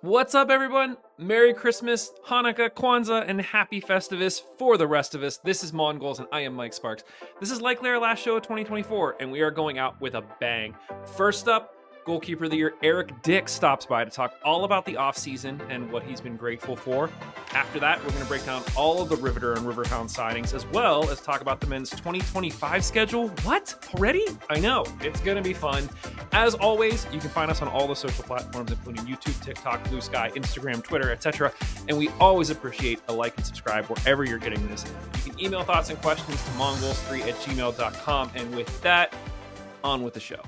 What's up, everyone? Merry Christmas, Hanukkah, Kwanzaa, and Happy Festivus for the rest of us. This is Mongols, and I am Mike Sparks. This is likely our last show of 2024, and we are going out with a bang. First up, Goalkeeper of the Year Eric Dick stops by to talk all about the offseason and what he's been grateful for. After that, we're going to break down all of the Riveter and Riverhound signings, as well as talk about the men's 2025 schedule. What? Already? I know. It's going to be fun. As always, you can find us on all the social platforms, including YouTube, TikTok, Blue Sky, Instagram, Twitter, etc. And we always appreciate a like and subscribe wherever you're getting this. You can email thoughts and questions to mongols3@gmail.com. And with that, on with the show.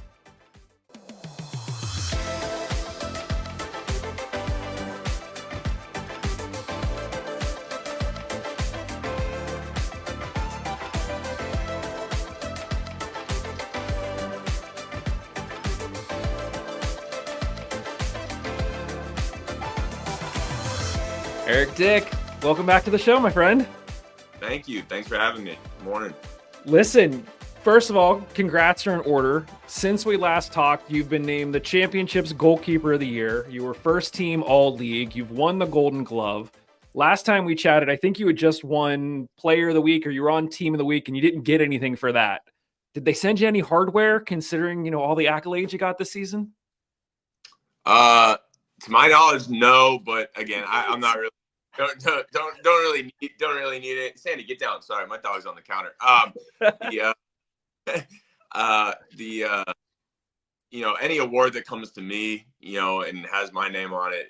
Eric Dick, welcome back to the show, my friend. Thank you. Thanks for having me. Good morning. Listen, first of all, congrats are in order. Since we last talked, you've been named the championship's goalkeeper of the year. You were first team all league. You've won the Golden Glove. Last time we chatted, I think you had just won player of the week or you were on team of the week and you didn't get anything for that. Did they send you any hardware considering, all the accolades you got this season? To my knowledge, no, but again, I'm not really don't really need it. Sandy, get down. Sorry, my dog's on the counter. Any award that comes to me, and has my name on it,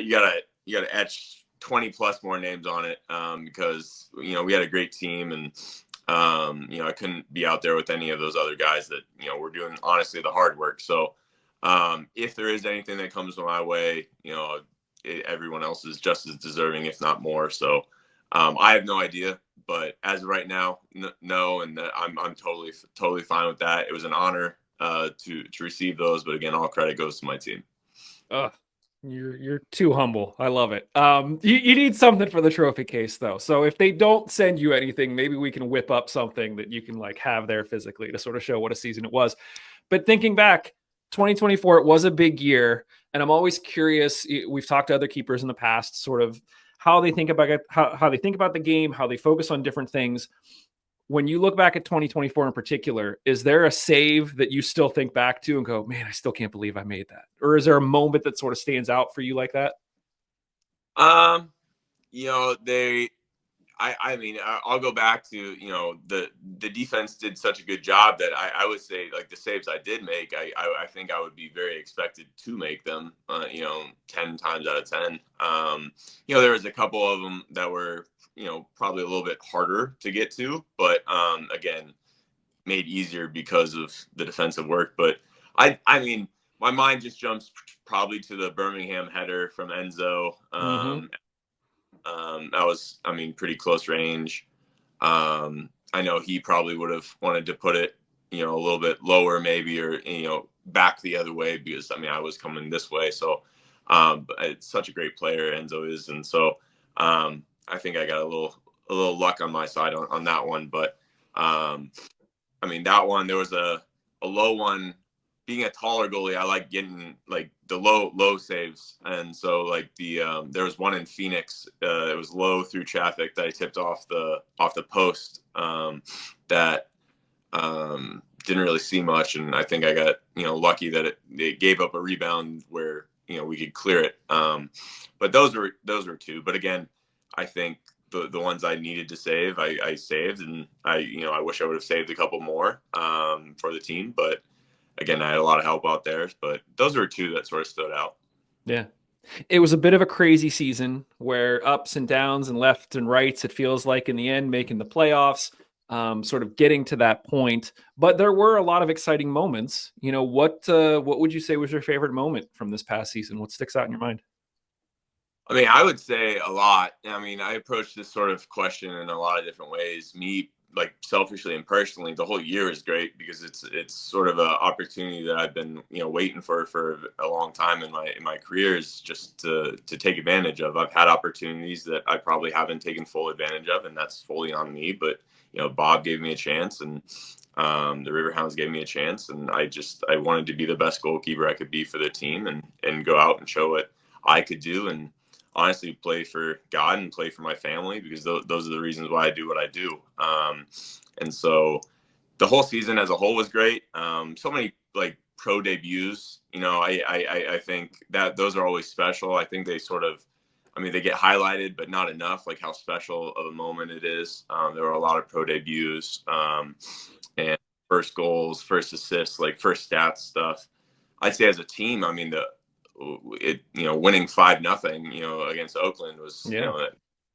you gotta etch 20 plus more names on it, because we had a great team, and I couldn't be out there with any of those other guys that were doing honestly the hard work. So if there is anything that comes my way, everyone else is just as deserving, if not more. So I have no idea, but as of right now, no, and I'm totally fine with that. It was an honor to receive those, but again, all credit goes to my team. You're too humble. I love it. You need something for the trophy case, though. So if they don't send you anything, maybe we can whip up something that you can have there physically to sort of show what a season it was. But thinking back, 2024, it was a big year. And I'm always curious. We've talked to other keepers in the past, sort of how they think about it, how they think about the game, how they focus on different things. When you look back at 2024 in particular, is there a save that you still think back to and go, man, I still can't believe I made that? Or is there a moment that sort of stands out for you like that? I'll go back to, the defense did such a good job that I would say, the saves I did make, I think I would be very expected to make them, 10 times out of 10. There was a couple of them that were, probably a little bit harder to get to, but again, made easier because of the defensive work. But my mind just jumps probably to the Birmingham header from Enzo. That was, pretty close range. I know he probably would have wanted to put it, a little bit lower maybe, or, back the other way, because I was coming this way. So, but it's such a great player, Enzo is. And so, I think I got a little luck on my side on that one. But, that one, there was a low one. Being a taller goalie, I like getting the low saves, and so there was one in Phoenix. It was low through traffic that I tipped off the post, that didn't really see much, and I think I got lucky that it gave up a rebound where we could clear it. But those were two. But again, I think the ones I needed to save, I saved, and I wish I would have saved a couple more for the team, but. Again, I had a lot of help out there, but those were two that sort of stood out. Yeah. It was a bit of a crazy season where ups and downs and lefts and rights, it feels like in the end, making the playoffs, sort of getting to that point. But there were a lot of exciting moments. What would you say was your favorite moment from this past season? What sticks out in your mind? I would say a lot. I approach this sort of question in a lot of different ways. Me, selfishly and personally, the whole year is great because it's sort of an opportunity that I've been waiting for a long time in my career, is just to take advantage of. I've had opportunities that I probably haven't taken full advantage of, and that's fully on me. But Bob gave me a chance, and the Riverhounds gave me a chance, and I wanted to be the best goalkeeper I could be for the team, and go out and show what I could do, and honestly play for God and play for my family, because those are the reasons why I do what I do. And so the whole season as a whole was great. So many like pro debuts, I think that those are always special. I think they sort of, they get highlighted, but not enough, like how special of a moment it is. There were a lot of pro debuts, and first goals, first assists, like first stats stuff. I'd say as a team, winning 5-0, against Oakland was, Yeah.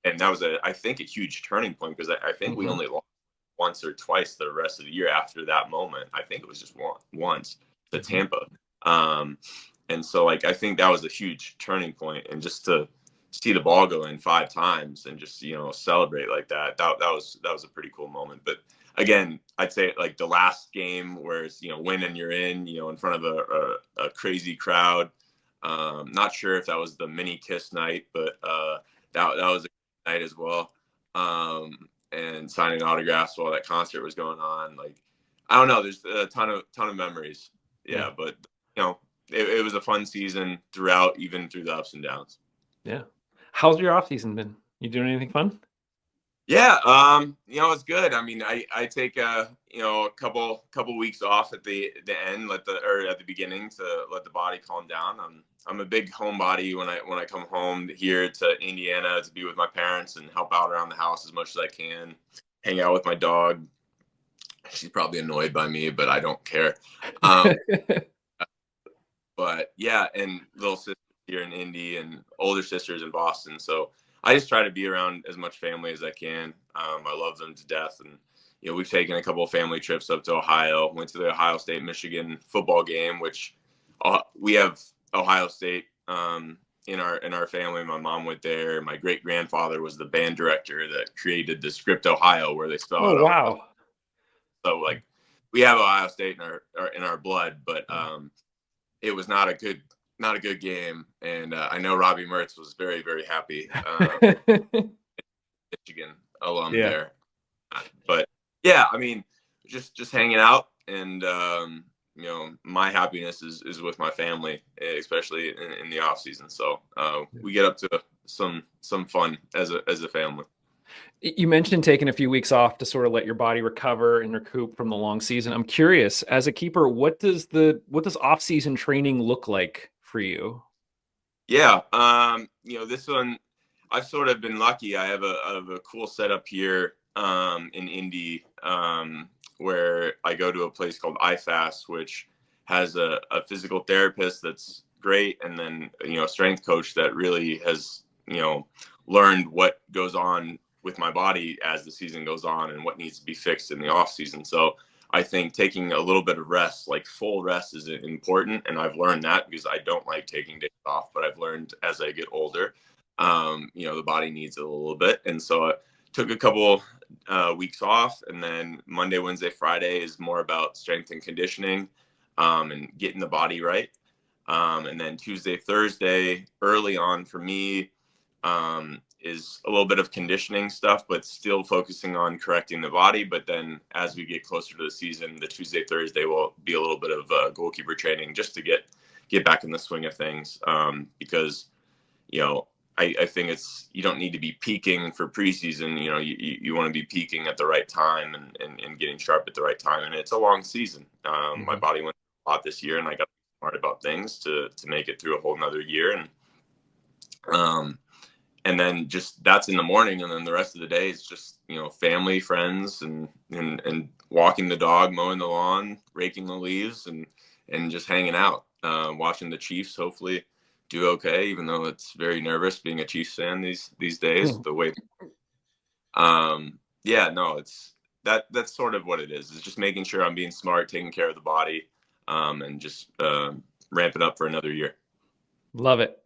and that was I think a huge turning point, because I think we Mhm. only lost once or twice the rest of the year after that moment. I think it was just once to Tampa. And so like, I think that was a huge turning point, and just to see the ball go in 5 times and just, celebrate like that was a pretty cool moment. But again, I'd say like the last game where it's, win and you're in front of a crazy crowd. Not sure if that was the mini kiss night, but that was a night as well. And signing autographs while that concert was going on. Like, I don't know, there's a ton of memories. Yeah. But it was a fun season throughout, even through the ups and downs. Yeah. How's your off season been? You doing anything fun? Yeah, it's good. I take a couple weeks off at the end, at the beginning, to let the body calm down. I'm a big homebody when I come home here to Indiana to be with my parents and help out around the house as much as I can, hang out with my dog. She's probably annoyed by me, but I don't care. But yeah, and little sisters here in Indy and older sisters in Boston. So I just try to be around as much family as I can. I love them to death. And, we've taken a couple of family trips up to Ohio, went to the Ohio State Michigan football game, which we have Ohio State in our family. My mom went there. My great grandfather was the band director that created the script Ohio, where they spell Oh, out wow. So like, we have Ohio State in our blood, but it was not a good game. And I know Robbie Mertz was very, very happy. Michigan alum Yeah. there. But yeah, just hanging out, and my happiness is with my family, especially in the off season. So we get up to some fun as a family. You mentioned taking a few weeks off to sort of let your body recover and recoup from the long season. I'm curious, as a keeper, what does off-season training look like for you? Yeah, this one, I've sort of been lucky. I have a cool setup here in Indy, where I go to a place called iFast, which has a physical therapist that's great, and then a strength coach that really has learned what goes on with my body as the season goes on and what needs to be fixed in the off season. So I think taking a little bit of rest, like full rest, is important. And I've learned that, because I don't like taking days off, but I've learned as I get older, the body needs it a little bit. And so I took a couple weeks off, and then Monday, Wednesday, Friday is more about strength and conditioning, and getting the body right. And then Tuesday, Thursday, early on for me, is a little bit of conditioning stuff, but still focusing on correcting the body. But then as we get closer to the season, the Tuesday, Thursday will be a little bit of goalkeeper training, just to get back in the swing of things. Because, I think you don't need to be peaking for preseason. You want to be peaking at the right time, and getting sharp at the right time. And it's a long season. My body went a lot this year, and I got smart about things to make it through a whole nother year. And then just that's in the morning, and then the rest of the day is just family, friends, and walking the dog, mowing the lawn, raking the leaves, and just hanging out, watching the Chiefs hopefully do okay, even though it's very nervous being a Chiefs fan these days. The way it's that's sort of what it is. It's just making sure I'm being smart, taking care of the body, and just ramping up for another year. Love it.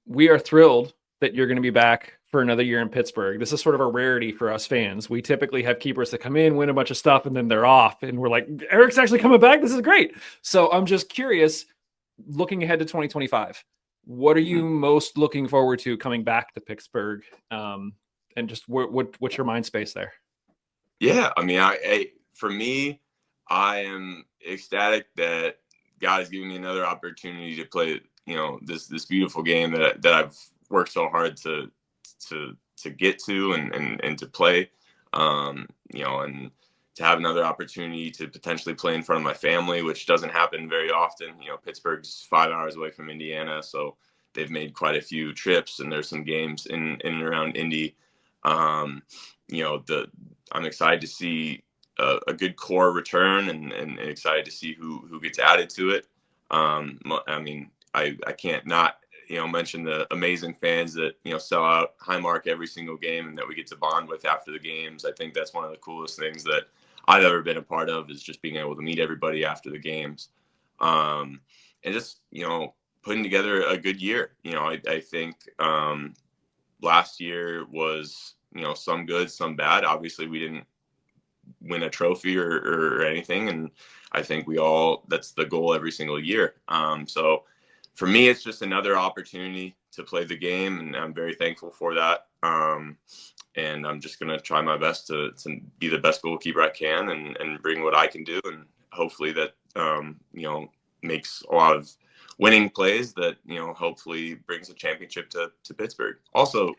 We are thrilled that you're going to be back for another year in Pittsburgh. This is sort of a rarity for us fans. We typically have keepers that come in, win a bunch of stuff, and then they're off. And we're like, Eric's actually coming back. This is great. So I'm just curious, looking ahead to 2025, what are you most looking forward to coming back to Pittsburgh? And just what's your mind space there? Yeah, for me, I am ecstatic that God has given me another opportunity to play this beautiful game that I've worked so hard to get to and to play, and to have another opportunity to potentially play in front of my family, which doesn't happen very often. Pittsburgh's 5 hours away from Indiana, so they've made quite a few trips, and there's some games in and around Indy. I'm excited to see a good core return, and excited to see who gets added to it. I can't not mention the amazing fans that sell out Highmark every single game, and that we get to bond with after the games. I think that's one of the coolest things that I've ever been a part of, is just being able to meet everybody after the games, and just putting together a good year. I think last year was some good, some bad. Obviously, we didn't win a trophy or anything, and I think that's the goal every single year. So for me, it's just another opportunity to play the game, and I'm very thankful for that. And I'm just going to try my best to be the best goalkeeper I can, and bring what I can do. And hopefully that, makes a lot of winning plays that, hopefully brings a championship to Pittsburgh. Also,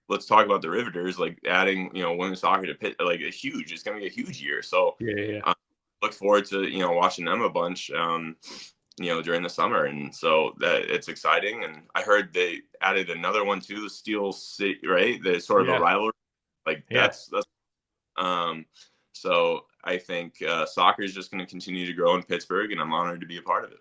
let's talk about the Riveters, adding, women's soccer to Pitt, it's going to be a huge year. So Yeah. look forward to, watching them a bunch, during the summer. And so that it's exciting. And I heard they added another one too, the Steel City, right? The sort of a rivalry. So I think soccer is just going to continue to grow in Pittsburgh, and I'm honored to be a part of it.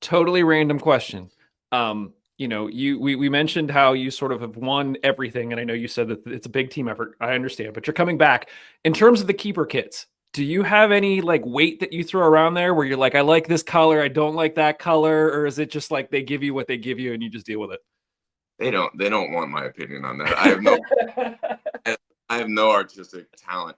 Totally random question. We mentioned how you sort of have won everything, and I know you said that it's a big team effort. I understand, but you're coming back. In terms of the keeper kits, do you have any weight that you throw around there where you're like, I like this color, I don't like that color, or is it just like they give you what they give you and you just deal with it? They don't want my opinion on that. I have no artistic talent.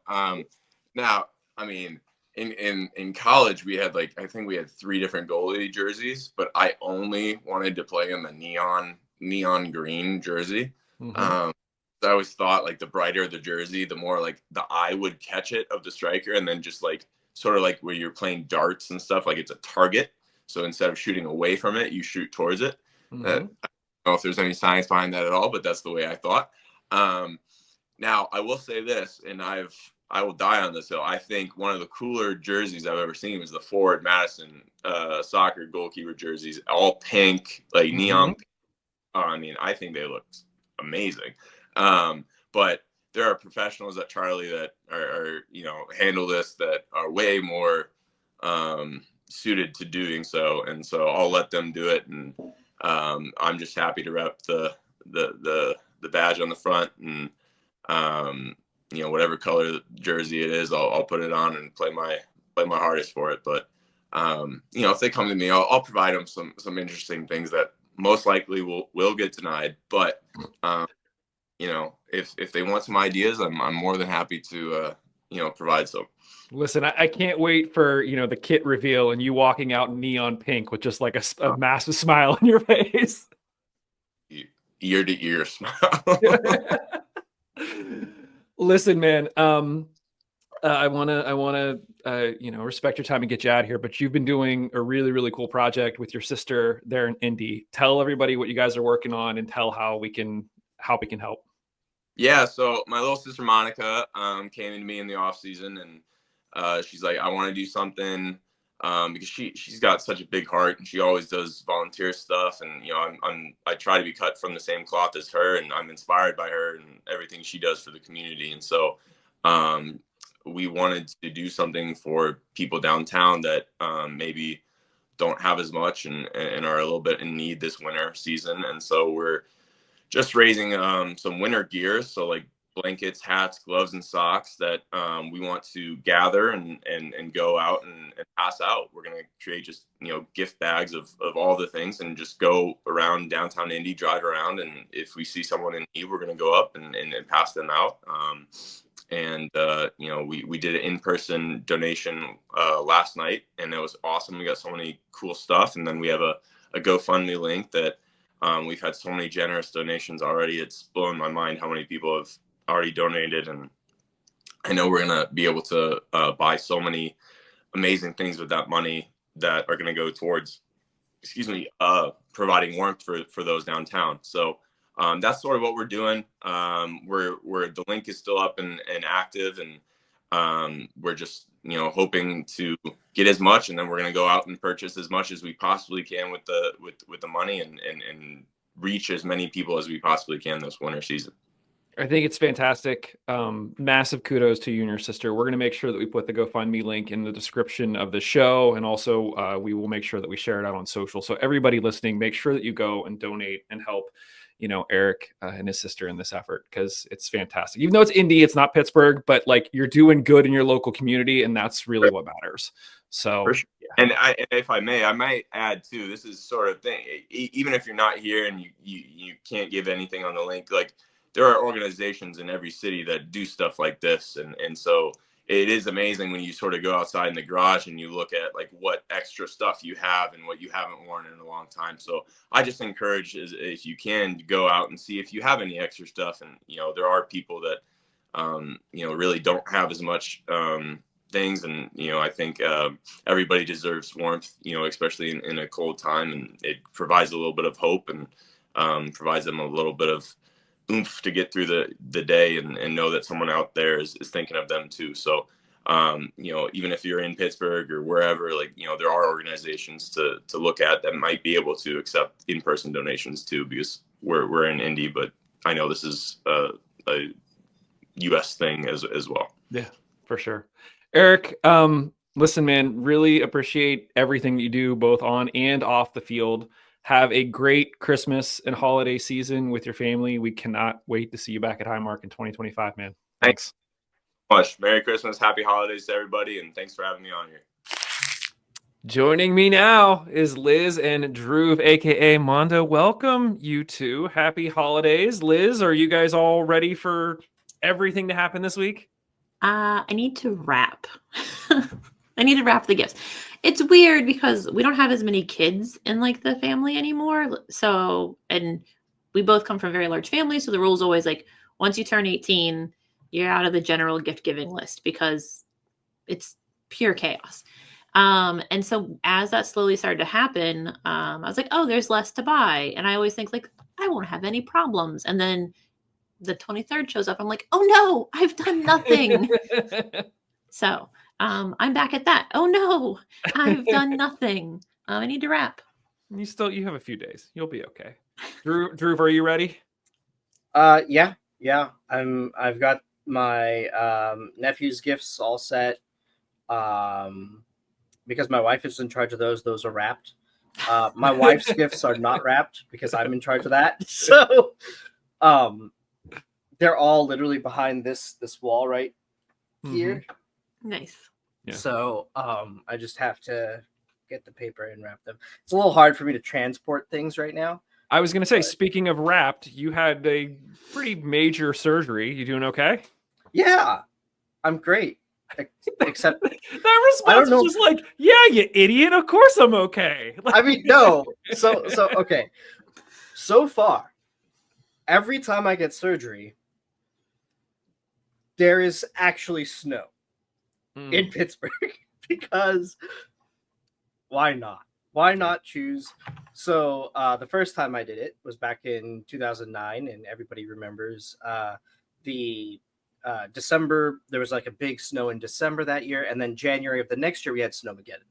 Now, I mean, in college we had I think we had 3 different goalie jerseys, but I only wanted to play in the neon green jersey. Mm-hmm. I always thought the brighter the jersey, the more the eye would catch it of the striker, and then just sort of where you're playing darts and stuff, it's a target. So instead of shooting away from it, you shoot towards it. Mm-hmm. I don't know if there's any science behind that at all, but that's the way I thought. Now I will say this, and I will die on this hill. I think one of the cooler jerseys I've ever seen was the Forward Madison soccer goalkeeper jerseys, all pink, neon pink. I think they look amazing. But there are professionals at Charlie that are handle this, that are way more suited to doing so, and so I'll let them do it. And I'm just happy to rep the badge on the front, and whatever color jersey it is, I'll put it on and play my hardest for it. But if they come to me, I'll provide them some interesting things that most likely will get denied. But if they want some ideas, I'm more than happy to provide some. Listen, I can't wait for the kit reveal and you walking out in neon pink with just a massive smile on your face. Ear to ear smile. Listen, man, I want to respect your time and get you out of here, but you've been doing a really, really cool project with your sister there in Indy. Tell everybody what you guys are working on, and tell how we can help. Yeah, so my little sister Monica came into me in the off season, and she's like, I want to do something, because she's got such a big heart, and she always does volunteer stuff, and I try to be cut from the same cloth as her, and I'm inspired by her and everything she does for the community. And so we wanted to do something for people downtown that maybe don't have as much, and are a little bit in need this winter season. And so we're just raising some winter gear, so blankets, hats, gloves, and socks that we want to gather and go out and pass out. We're going to create just gift bags of all the things, and just go around downtown Indy, drive around, and if we see someone in need, we're going to go up and pass them out. We did an in-person donation last night, and it was awesome. We got so many cool stuff, and then we have a GoFundMe link that we've had so many generous donations already. It's blown my mind how many people have already donated, and I know we're going to be able to buy so many amazing things with that money that are going to go towards providing warmth for those downtown. So that's sort of what we're doing. We're the link is still up and active, and we're just hoping to get as much, and then we're going to go out and purchase as much as we possibly can with the money, and reach as many people as we possibly can this winter season. I think it's fantastic. Massive kudos to you and your sister. We're going to make sure that we put the GoFundMe link in the description of the show. And also we will make sure that we share it out on social. So everybody listening, make sure that you go and donate and help, Eric and his sister in this effort, because it's fantastic. Even though it's Indy, it's not Pittsburgh, but like you're doing good in your local community. And that's really what matters. So, sure. And if I may, I might add too, this is sort of thing, even if you're not here and you can't give anything on the link, like, there are organizations in every city that do stuff like this. And so it is amazing when you sort of go outside in the garage and you look at like what extra stuff you have and what you haven't worn in a long time. So I just encourage, if you can, go out and see if you have any extra stuff. And, there are people that, really don't have as much things. And, I think everybody deserves warmth, especially in a cold time. And it provides a little bit of hope and provides them a little bit of oomph to get through the day and know that someone out there is thinking of them too. So, even if you're in Pittsburgh or wherever, like, there are organizations to look at that might be able to accept in-person donations too, because we're in Indy, but I know this is a US thing as well. Yeah, for sure. Eric, listen, man, really appreciate everything you do both on and off the field. Have a great Christmas and holiday season with your family. We cannot wait to see you back at Highmark in 2025, man. Thanks so much. Merry Christmas. Happy holidays to everybody. And thanks for having me on here. Joining me now is Liz and Drew, aka Mondo. Welcome, you two. Happy holidays. Liz, are you guys all ready for everything to happen this week? I need to wrap. I need to wrap the gifts. It's weird because we don't have as many kids in like the family anymore. So, and we both come from very large families. So the rule is always like, once you turn 18, you're out of the general gift giving list because it's pure chaos. And so as that slowly started to happen, I was like, oh, there's less to buy. And I always think like, I won't have any problems. And then the 23rd shows up. I'm like, oh no, I've done nothing. So I'm back at that. Oh no, I've done nothing. I need to wrap. You have a few days. You'll be okay. Drew, are you ready? Yeah. I've got my nephew's gifts all set. Because my wife is in charge of those are wrapped. My wife's gifts are not wrapped because I'm in charge of that. So they're all literally behind this wall right here. Nice. Yeah. So I just have to get the paper and wrap them. It's a little hard for me to transport things right now. I was going to say, speaking of wrapped, you had a pretty major surgery. You doing okay? Yeah, I'm great. Except that response was just like, yeah, you idiot. Of course I'm okay. I mean, no. So okay. So far, every time I get surgery, there is actually snow in Pittsburgh because why not? Why not choose? So the first time I did it was back in 2009, and everybody remembers the December. There was like a big snow in December that year, and then January of the next year we had snowmageddon.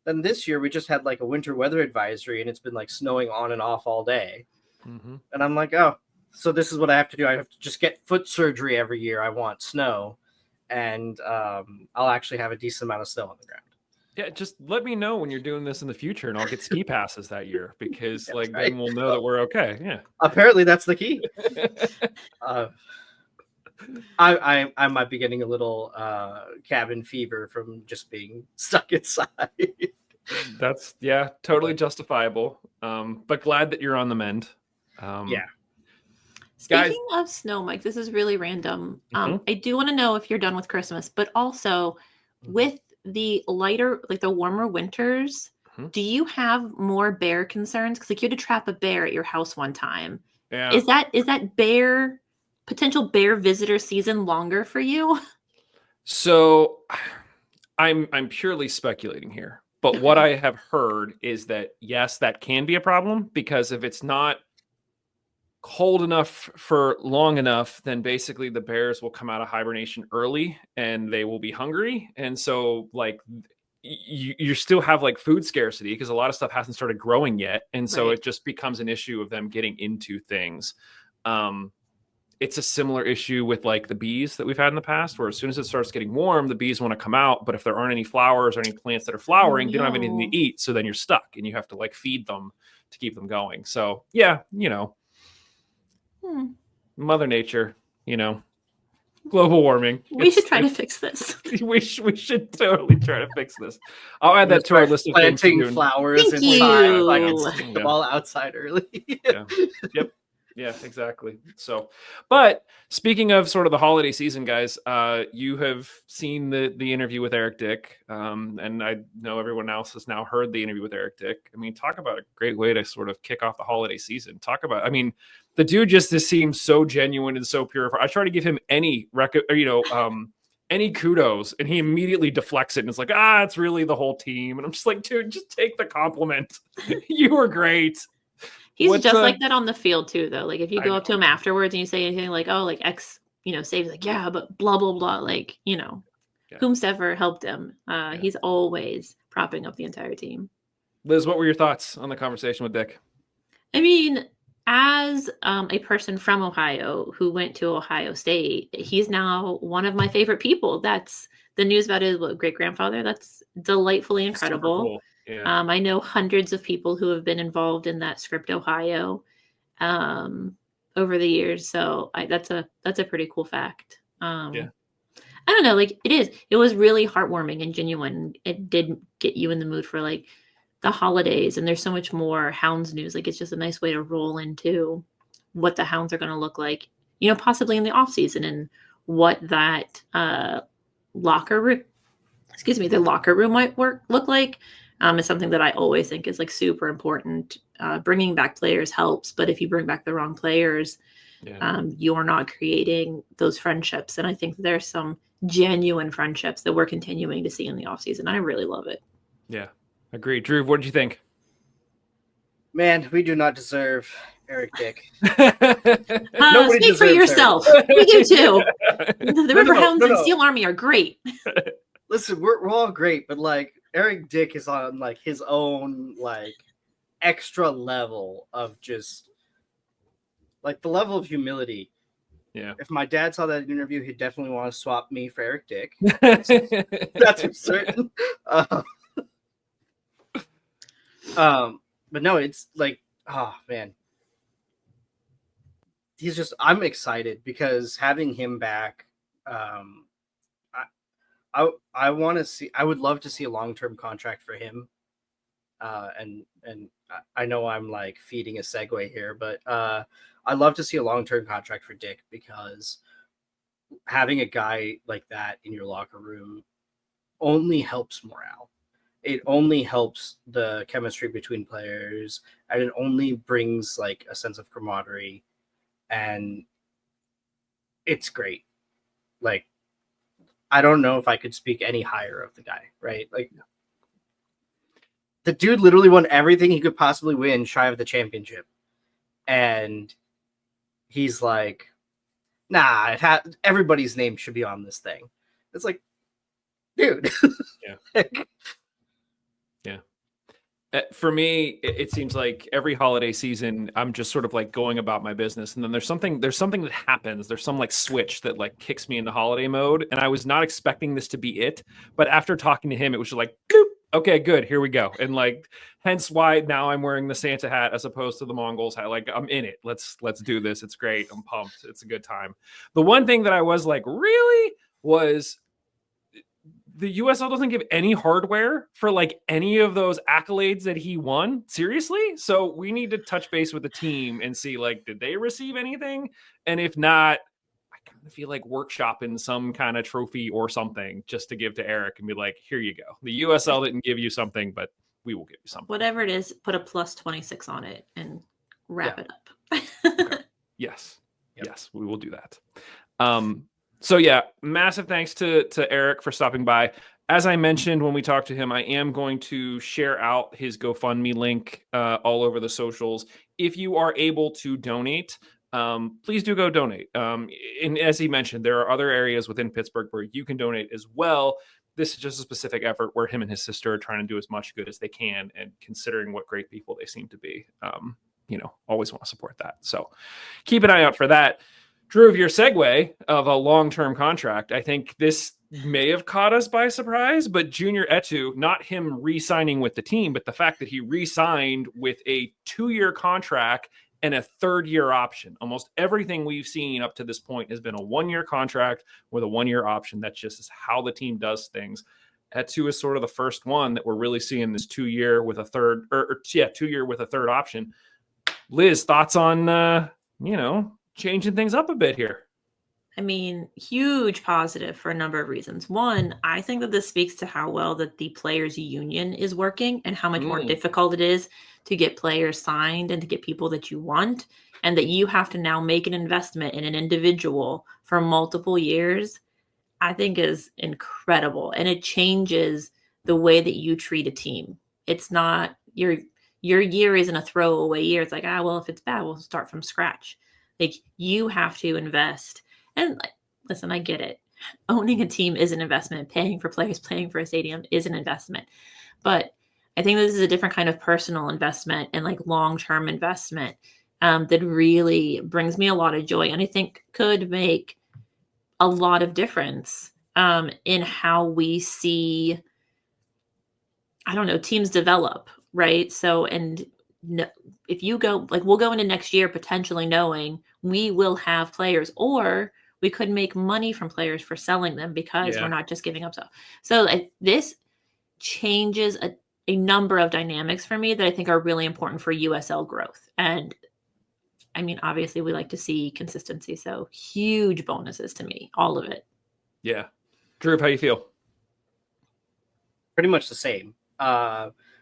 Then this year we just had like a winter weather advisory, and it's been like snowing on and off all day. And I'm like, oh, so this is what I have to do. I have to just get foot surgery every year. I want snow, and I'll actually have a decent amount of snow on the ground. Yeah, just let me know when you're doing this in the future, and I'll get ski passes that year because then we'll know that we're okay. Yeah. Apparently, that's the key. I might be getting a little cabin fever from just being stuck inside. That's totally justifiable. But glad that you're on the mend. Yeah. Speaking of snow, Mike, this is really random. I do want to know if you're done with Christmas, but also with the lighter, like the warmer winters, do you have more bear concerns? Because like you had to trap a bear at your house one time. Yeah. Is that potential bear visitor season longer for you? So I'm purely speculating here, But what I have heard is that, yes, that can be a problem, because if it's not cold enough for long enough, then basically the bears will come out of hibernation early and they will be hungry. And so like you still have like food scarcity because a lot of stuff hasn't started growing yet. And so Right. it just becomes an issue of them getting into things. It's a similar issue with like the bees that we've had in the past, where as soon as it starts getting warm, the bees want to come out. But if there aren't any flowers or any plants that are flowering, they don't have anything no. to eat. So then you're stuck and you have to like feed them to keep them going. So yeah, Mother Nature, global warming. We should try to fix this. We should totally try to fix this. I'll add that to our list of things to planting do. flowers Thank inside, you. like, and stick Yeah. them all outside early. Yeah. Yep. Yeah, exactly. So, but speaking of sort of the holiday season, guys, you have seen the interview with Eric Dick, and I know everyone else has now heard the interview with Eric Dick. I mean, talk about a great way to sort of kick off the holiday season. The dude just seems so genuine and so pure. I try to give him any record, any kudos, and he immediately deflects it and is like, it's really the whole team. And I'm just like, dude, just take the compliment. You were great. He's What's, just like that on the field too, though. Like if you I go up to know. him afterwards and you say anything like, "Oh, like X, saves," like, "Yeah, but blah blah blah," like Yeah. whomsoever helped him. He's always propping up the entire team. Liz, what were your thoughts on the conversation with Dick? I mean, as a person from Ohio who went to Ohio State, he's now one of my favorite people. That's the news about his great grandfather. That's delightfully incredible. Super cool. Yeah. I know hundreds of people who have been involved in that Script Ohio over the years. So that's a pretty cool fact. Yeah. I don't know, like it was really heartwarming and genuine. It did get you in the mood for like the holidays, and there's so much more Hounds news. Like it's just a nice way to roll into what the Hounds are going to look like, possibly in the off season, and what that locker room might look like. Is something that I always think is like super important. Bringing back players helps, but if you bring back the wrong players, you're not creating those friendships. And I think there's some genuine friendships that we're continuing to see in the offseason. I really love it. Yeah, agreed. Drew, what did you think? Man, we do not deserve Eric Dick. Speak for deserves yourself. We do too. The Riverhounds and no. Steel Army are great. Listen, we're all great, but like Eric Dick is on like his own like extra level of just like the level of humility. Yeah. If my dad saw that interview, he'd definitely want to swap me for Eric Dick. That's for certain. But no, it's like, oh man, I'm excited because having him back, I want to see. I would love to see a long-term contract for him. And I know I'm like feeding a segue here, but I love to see a long-term contract for Dick, because having a guy like that in your locker room only helps morale. It only helps the chemistry between players, and it only brings like a sense of camaraderie, and it's great. Like, I don't know if I could speak any higher of the guy, right? Like, the dude literally won everything he could possibly win shy of the championship. And he's like, nah, everybody's name should be on this thing. It's like, dude. Yeah. Yeah. For me, it seems like every holiday season, I'm just sort of like going about my business. And then there's something that happens. There's some like switch that like kicks me into holiday mode. And I was not expecting this to be it. But after talking to him, it was just like, boop, okay, good. Here we go. And like, hence why now I'm wearing the Santa hat as opposed to the Mongols hat. Like, I'm in it. Let's do this. It's great. I'm pumped. It's a good time. The one thing that I was like, really was the USL doesn't give any hardware for like any of those accolades that he won. Seriously? So we need to touch base with the team and see like, did they receive anything? And if not, I kind of feel like workshopping some kind of trophy or something just to give to Eric and be like, here you go. The USL didn't give you something, but we will give you something. Whatever it is, put a plus 26 on it and wrap it up. Okay. Yes. Yep. Yes, we will do that. So yeah, massive thanks to Eric for stopping by. As I mentioned when we talked to him, I am going to share out his GoFundMe link all over the socials. If you are able to donate, please do go donate. And as he mentioned, there are other areas within Pittsburgh where you can donate as well. This is just a specific effort where him and his sister are trying to do as much good as they can, and considering what great people they seem to be, always want to support that. So keep an eye out for that. Drew, of your segue of a long-term contract, I think this may have caught us by surprise, but Junior Etu, not him re-signing with the team, but the fact that he re-signed with a 2-year contract and a 3rd-year option. Almost everything we've seen up to this point has been a 1-year contract with a 1-year option. That just is how the team does things. Etu is sort of the first one that we're really seeing this 2-year with a 2-year with a 3rd option. Liz, thoughts on, changing things up a bit here? I mean, huge positive for a number of reasons. One, I think that this speaks to how well that the players' union is working and how much more difficult it is to get players signed and to get people that you want, and that you have to now make an investment in an individual for multiple years, I think is incredible. And it changes the way that you treat a team. It's not your year isn't a throwaway year. It's like, well, if it's bad, we'll start from scratch. Like, you have to invest. And listen, I get it. Owning a team is an investment. Paying for players, paying for a stadium is an investment. But I think this is a different kind of personal investment and like long-term investment that really brings me a lot of joy. And I think could make a lot of difference in how we see, teams develop, right? So, and if you go, we'll go into next year potentially knowing we will have players, or we could make money from players for selling them because we're not just giving up stuff. So this changes a number of dynamics for me that I think are really important for USL growth. And I mean, obviously we like to see consistency. So huge bonuses to me, all of it. Yeah. Drew, how you feel? Pretty much the same.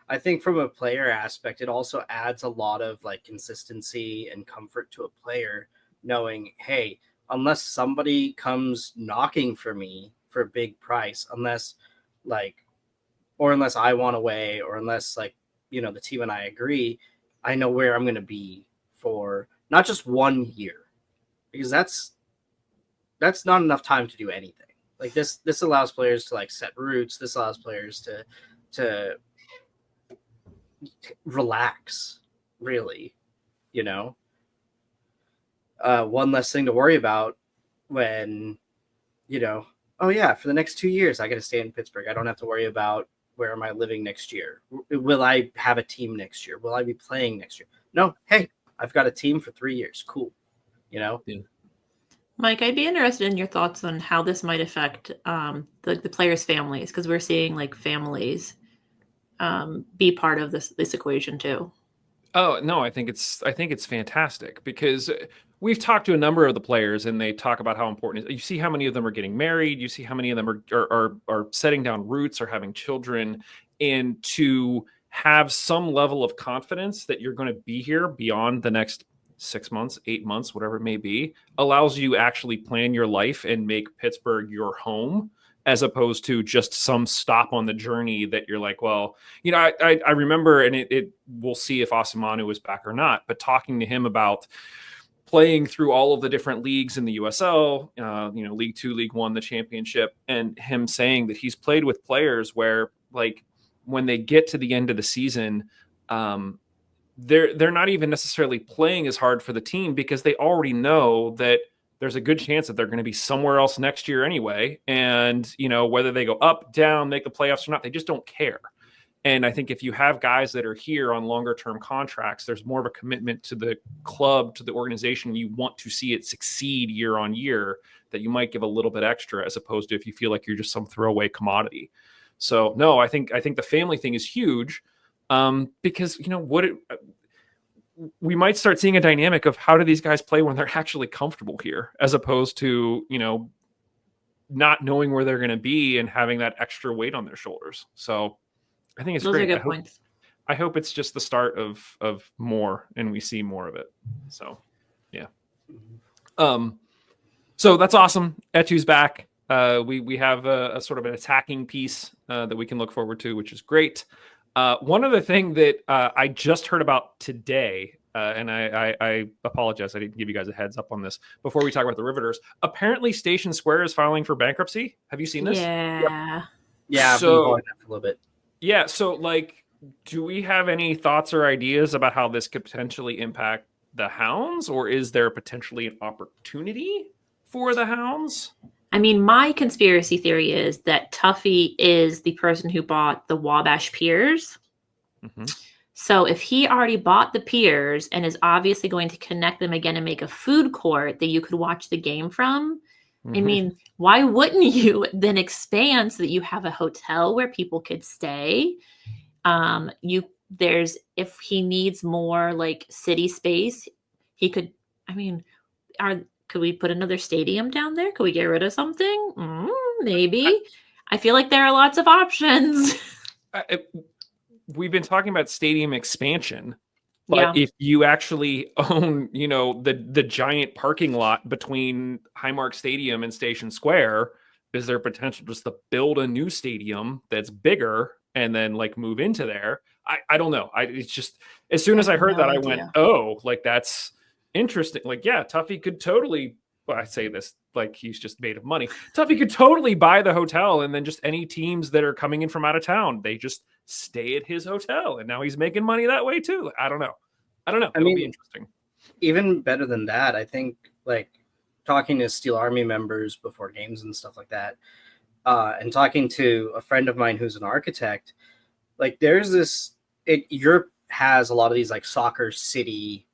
I think from a player aspect, it also adds a lot of consistency and comfort to a player knowing, hey, unless somebody comes knocking for me for a big price, unless I want away, or unless the team and I agree, I know where I'm going to be for not just 1 year, because that's not enough time to do anything. This allows players to set roots. This allows players to relax, really, one less thing to worry about when, oh yeah, for the next 2 years, I got to stay in Pittsburgh. I don't have to worry about where am I living next year? Will I have a team next year? Will I be playing next year? No. Hey, I've got a team for 3 years. Cool. Yeah. Mike, I'd be interested in your thoughts on how this might affect the players' families, because we're seeing families be part of this equation too. Oh no, I think it's fantastic, because we've talked to a number of the players and they talk about how important it is. You see how many of them are getting married. You see how many of them are setting down roots or having children, and to have some level of confidence that you're going to be here beyond the next 6 months, 8 months, whatever it may be, allows you actually plan your life and make Pittsburgh your home, as opposed to just some stop on the journey that you're like, well, I remember, and we'll see if Osimanu is back or not, but talking to him about playing through all of the different leagues in the USL, League 2, League 1, the championship, and him saying that he's played with players where when they get to the end of the season, they're not even necessarily playing as hard for the team, because they already know that there's a good chance that they're going to be somewhere else next year anyway. And, whether they go up, down, make the playoffs or not, they just don't care. And I think if you have guys that are here on longer term contracts, there's more of a commitment to the club, to the organization. You want to see it succeed year on year, that you might give a little bit extra, as opposed to if you feel like you're just some throwaway commodity. So no, I think the family thing is huge, because we might start seeing a dynamic of how do these guys play when they're actually comfortable here, as opposed to, not knowing where they're going to be and having that extra weight on their shoulders. So I think it's Those great. are good points. I hope it's just the start of more, and we see more of it. So, yeah. So that's awesome. Etu's back. We have a sort of an attacking piece that we can look forward to, which is great. One other thing that I just heard about today, and I apologize, I didn't give you guys a heads up on this before we talk about the Riveters. Apparently, Station Square is filing for bankruptcy. Have you seen this? Yeah. Yeah, I've been So following that for a little bit. yeah, so like, do we have any thoughts or ideas about how this could potentially impact the Hounds, or is there potentially an opportunity for the Hounds? I mean, my conspiracy theory is that Tuffy is the person who bought the Wabash Piers. Mm-hmm. So if he already bought the piers and is obviously going to connect them again and make a food court that you could watch the game from, I mean, why wouldn't you then expand so that you have a hotel where people could stay? If he needs more like city space, he could. I mean, could we put another stadium down there? Could we get rid of something? Maybe. I feel like there are lots of options. We've been talking about stadium expansion, but if you actually own, the giant parking lot between Highmark Stadium and Station Square, is there potential just to build a new stadium that's bigger and then like move into there? I don't know. It's just, as soon as I heard that, I went, oh, like that's interesting. Like, yeah, Tuffy could totally, well, I say this like he's just made of money. Tuffy could totally buy the hotel, and then just any teams that are coming in from out of town, they just stay at his hotel, and now he's making money that way too. I don't know. It'll be interesting. Even better than that, I think, like talking to Steel Army members before games and stuff like that, and talking to a friend of mine who's an architect, like there's Europe has a lot of these like soccer city,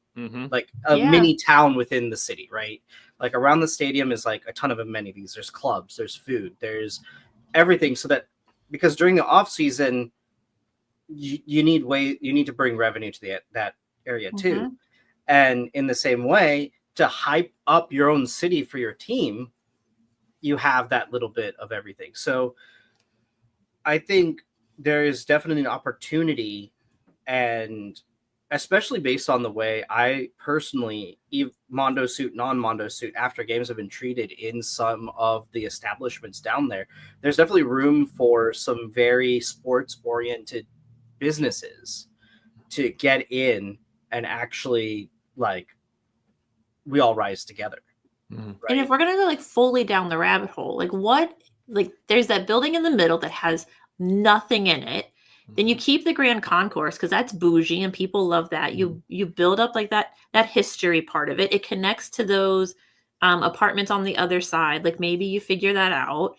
like a mini town within the city, right? Like around the stadium is like a ton of amenities. There's clubs, there's food, there's everything. So that, because during the off season, you need to bring revenue to that area too. And in the same way, to hype up your own city for your team, you have that little bit of everything. So I think there is definitely an opportunity, and especially based on the way I personally, Mondo suit, non-Mondo suit, after games have been treated in some of the establishments down there, there's definitely room for some very sports-oriented businesses to get in and actually, like, we all rise together. Right? And if we're going to go like fully down the rabbit hole, like there's that building in the middle that has nothing in it. Then you keep the Grand Concourse because that's bougie and people love that. You build up like that history part of it. It connects to those apartments on the other side. Like maybe you figure that out,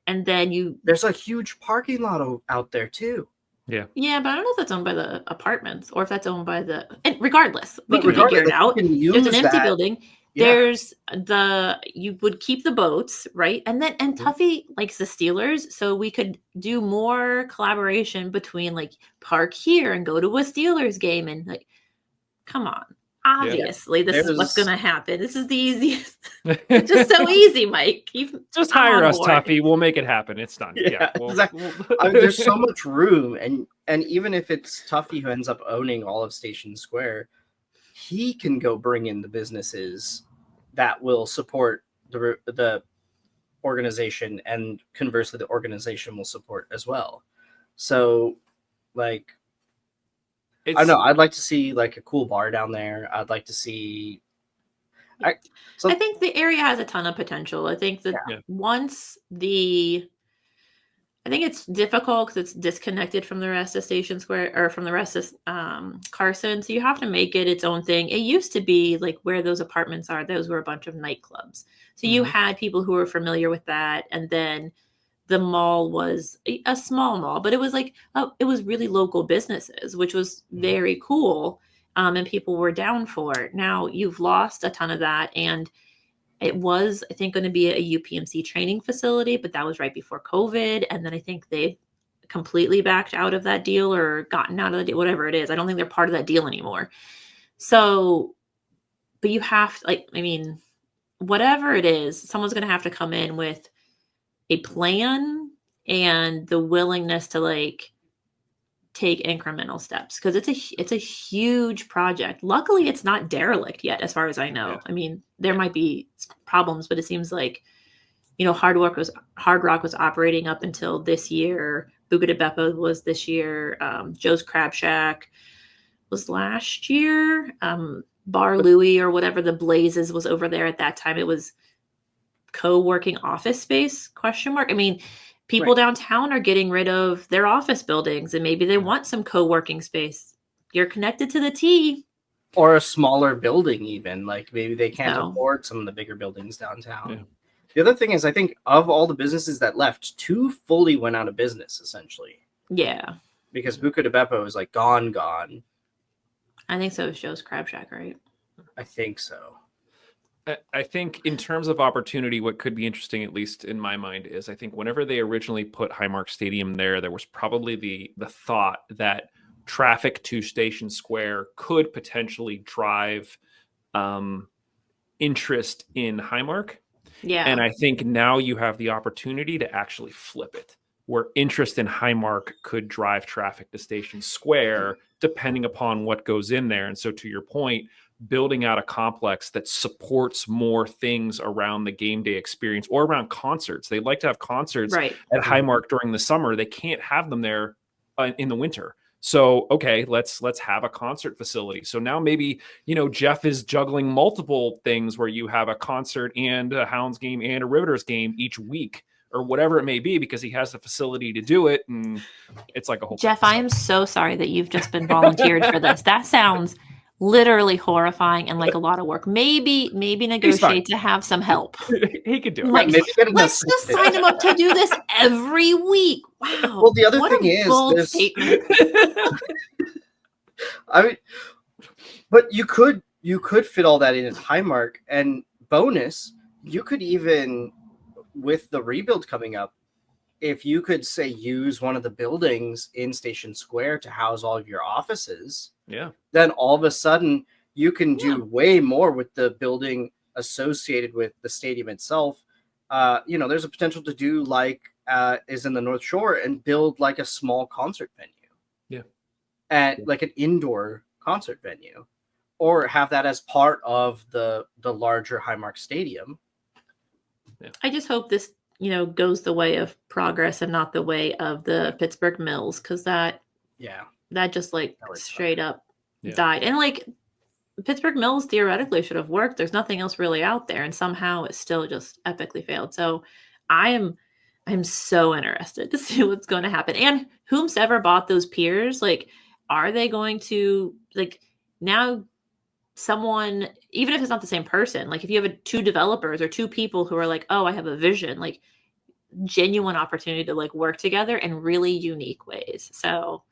and then there's a huge parking lot out there too. Yeah, but I don't know if that's owned by the apartments or if that's owned by and regardless, we can figure it out. There's an empty building. Yeah. You would keep the boats, right? And Tuffy likes the Steelers, so we could do more collaboration between like park here and go to a Steelers game, and like, come on. Obviously, this is what's going to happen. This is the easiest. It's just so easy, Mike. Just hire us, Tuffy. We'll make it happen. It's done. Yeah, exactly. There's so much room, and even if it's Tuffy who ends up owning all of Station Square, he can go bring in the businesses that will support the organization, and conversely, the organization will support as well. So, like, I don't know. I'd like to see like a cool bar down there. I'd like to see. I think the area has a ton of potential. I think that I think it's difficult because it's disconnected from the rest of Station Square or from the rest of Carson. So you have to make it its own thing. It used to be like where those apartments are, those were a bunch of nightclubs. So you had people who were familiar with that. And then the mall was a small mall, but it was like, it was really local businesses, which was very cool. And people were down for it. Now you've lost a ton of that. And it was, I think, going to be a UPMC training facility, but that was right before COVID. And then I think they've completely backed out of that deal or gotten out of the deal, whatever it is. I don't think they're part of that deal anymore. So, but you have, like, I mean, whatever it is, someone's going to have to come in with a plan and the willingness to like take incremental steps, because it's a huge project. Luckily, it's not derelict yet, as far as I know. Yeah. I mean, there might be problems, but it seems like Hard Rock was operating up until this year. Buca de Beppo was this year. Joe's Crab Shack was last year. Bar Louie or whatever the Blazes was over there at that time. It was co-working office space, ? I mean, people downtown are getting rid of their office buildings and maybe they want some co-working space. You're connected to the T. Or a smaller building even. Like maybe they can't No. afford some of the bigger buildings downtown. Yeah. The other thing is I think of all the businesses that left, 2 fully went out of business essentially. Yeah. Because Buca de Beppo is like gone. I think so is Joe's Crab Shack, right? I think so. I think in terms of opportunity, what could be interesting, at least in my mind, is I think whenever they originally put Highmark Stadium there was probably the thought that traffic to Station Square could potentially drive interest in Highmark. Yeah. And I think now you have the opportunity to actually flip it, where interest in Highmark could drive traffic to Station Square, depending upon what goes in there. And so to your point, building out a complex that supports more things around the game day experience or around concerts. They like to have concerts Right. at Highmark during the summer. They can't have them there in the winter. So, okay, let's have a concert facility. So now maybe, Jeff is juggling multiple things where you have a concert and a Hounds game and a Riveters game each week or whatever it may be, because he has the facility to do it. And it's like a whole Jeff, I am so sorry that you've just been volunteered for this. That sounds literally horrifying and like a lot of work. Maybe negotiate to have some help. He could do it. Like, maybe get an let's just assistant. sign him up to do this every week. Wow. Well, the other What thing a is bold there's- statement. I mean, but you could fit all that in at Highmark, and bonus, you could even, with the rebuild coming up, if you could say use one of the buildings in Station Square to house all of your offices, Yeah. then all of a sudden you can do way more with the building associated with the stadium itself. There's a potential to do like is in the North Shore and build like a small concert venue. Yeah. And like an indoor concert venue, or have that as part of the larger Highmark Stadium. I just hope this, goes the way of progress and not the way of the Pittsburgh Mills, because that just like That was straight up Yeah. died. And like Pittsburgh Mills theoretically should have worked. There's nothing else really out there, and somehow it still just epically failed. So I'm so interested to see what's going to happen. And whomsoever bought those piers, like, are they going to, like, now someone, even if it's not the same person, like if you have 2 developers or 2 people who are like, oh, I have a vision, like genuine opportunity to like work together in really unique ways. So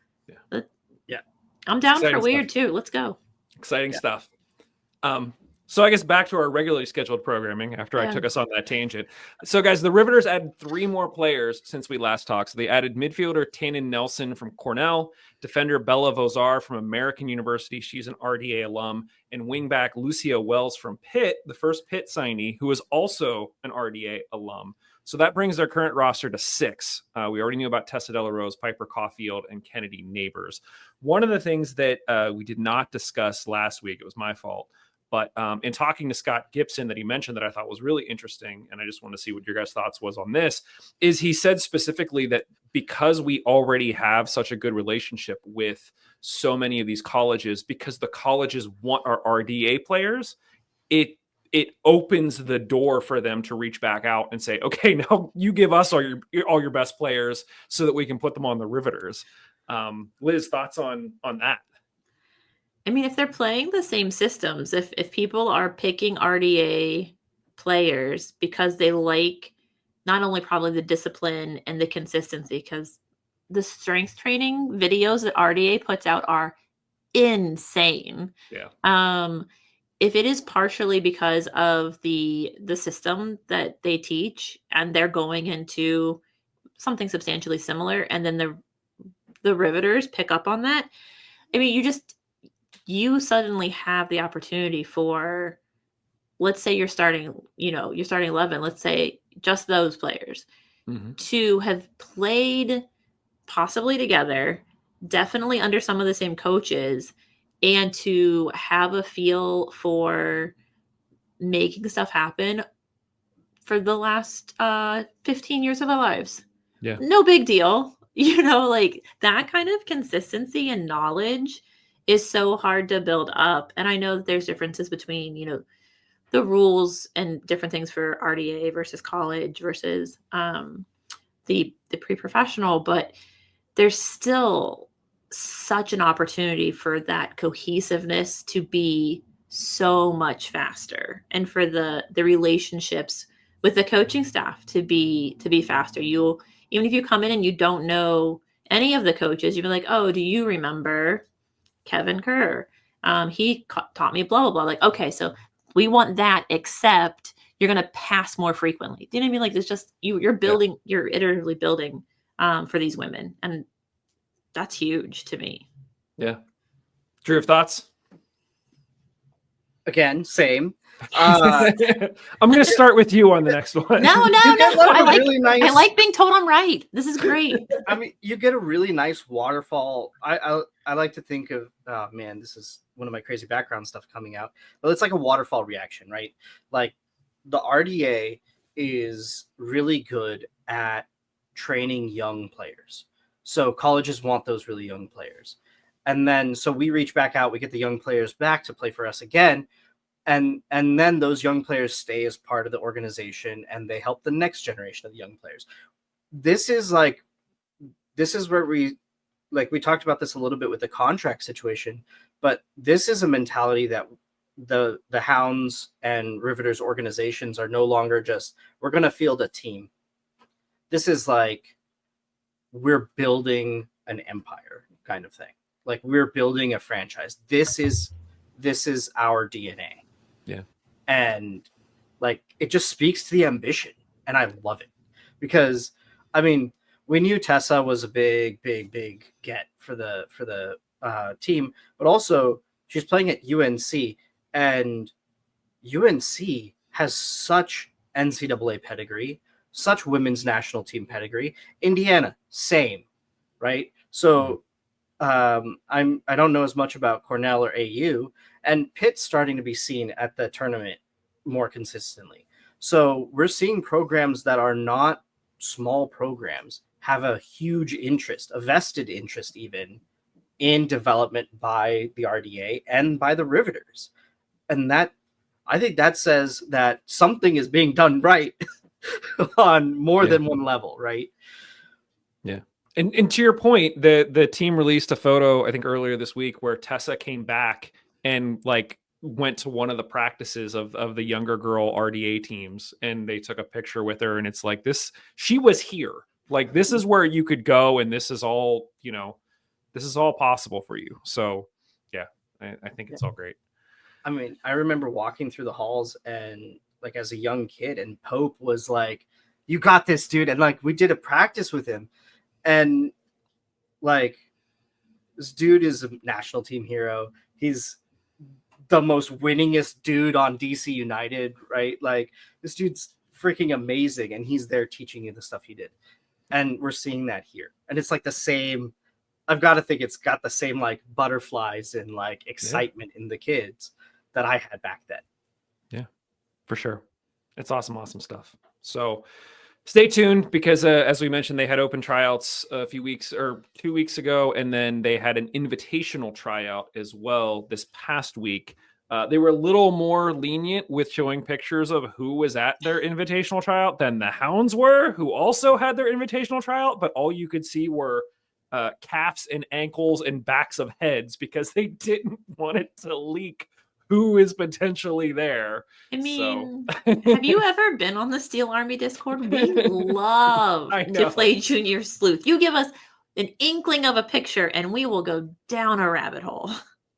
I'm down Exciting for weird too. Let's go. Exciting stuff. So I guess back to our regularly scheduled programming after I Yeah. took us on that tangent. So guys, the Riveters added 3 more players since we last talked. So they added midfielder Tannen Nelson from Cornell, defender Bella Vozar from American University. She's an RDA alum, and wingback Lucia Wells from Pitt, the first Pitt signee, who is also an RDA alum. So that brings their current roster to 6. We already knew about Tessa Della Rose, Piper Caulfield, and Kennedy Neighbors. One of the things that we did not discuss last week, it was my fault, but in talking to Scott Gibson that he mentioned that I thought was really interesting, and I just want to see what your guys' thoughts was on this, is he said specifically that because we already have such a good relationship with so many of these colleges, because the colleges want our RDA players, it opens the door for them to reach back out and say, okay, now you give us all your best players so that we can put them on the Riveters. Liz, thoughts on that? I mean, if they're playing the same systems, if people are picking RDA players because they like not only probably the discipline and the consistency, because the strength training videos that RDA puts out are insane. Yeah. If it is partially because of the system that they teach and they're going into something substantially similar, and then the Riveters pick up on that, I mean, you suddenly have the opportunity for, let's say you're starting 11, let's say just those players to have played possibly together, definitely under some of the same coaches, and to have a feel for making stuff happen for the last 15 years of our lives. Yeah. No big deal. Like that kind of consistency and knowledge is so hard to build up. And I know that there's differences between, the rules and different things for RDA versus college versus the pre-professional, but there's still such an opportunity for that cohesiveness to be so much faster, and for the relationships with the coaching staff to be faster. Even if you come in and you don't know any of the coaches, you'll be like, oh, do you remember Kevin Kerr? He taught me blah blah blah. Like, okay, so we want that, except you're going to pass more frequently. Do you know what I mean? Like, it's just you're building, you're iteratively building for these women, and that's huge to me. Yeah. Drew, have thoughts? Again, same. I'm going to start with you on the next one. No. Nice, I like being told I'm right. This is great. I mean, you get a really nice waterfall. I like to think of, oh man, this is one of my crazy background stuff coming out, but it's like a waterfall reaction, right? Like the RDA is really good at training young players. So colleges want those really young players. And then, so we reach back out, we get the young players back to play for us again. And then those young players stay as part of the organization, and they help the next generation of the young players. This is where we talked about this a little bit with the contract situation, but this is a mentality that the Hounds and Riveters organizations are no longer just, we're going to field a team. This is like, we're building an empire kind of thing. Like, we're building a franchise. This is our DNA. Yeah. And like, it just speaks to the ambition, and I love it, because I mean, we knew Tessa was a big get for the team, but also she's playing at UNC, and UNC has such NCAA pedigree, such women's national team pedigree. Indiana, same, right? So I don't know as much about Cornell or AU, and Pitt's starting to be seen at the tournament more consistently. So we're seeing programs that are not small programs have a huge interest, a vested interest even, in development by the RDA and by the Riveters. And that, I think that says that something is being done right on more than one level, right? Yeah. And to your point, the team released a photo, I think earlier this week, where Tessa came back and like went to one of the practices of the younger girl RDA teams, and they took a picture with her, and it's like, she was here. Like, this is where you could go, and this is all, this is all possible for you. So yeah, I think it's all great. I mean, I remember walking through the halls, and like, as a young kid, and Pope was like, you got this, dude. And like, we did a practice with him, and like, this dude is a national team hero. He's the most winningest dude on DC United, right? Like, this dude's freaking amazing, and he's there teaching you the stuff he did. And we're seeing that here. And it's like the same, I've got to think it's got the same like butterflies and like excitement in the kids that I had back then. Yeah, for sure. It's awesome stuff. So stay tuned, because as we mentioned, they had open tryouts a few weeks or 2 weeks ago, and then they had an invitational tryout as well this past week. They were a little more lenient with showing pictures of who was at their invitational tryout than the Hounds were, who also had their invitational tryout, but all you could see were calves and ankles and backs of heads, because they didn't want it to leak who is potentially there. I mean, have you ever been on the Steel Army Discord? We love to play Junior Sleuth. You give us an inkling of a picture, and we will go down a rabbit hole.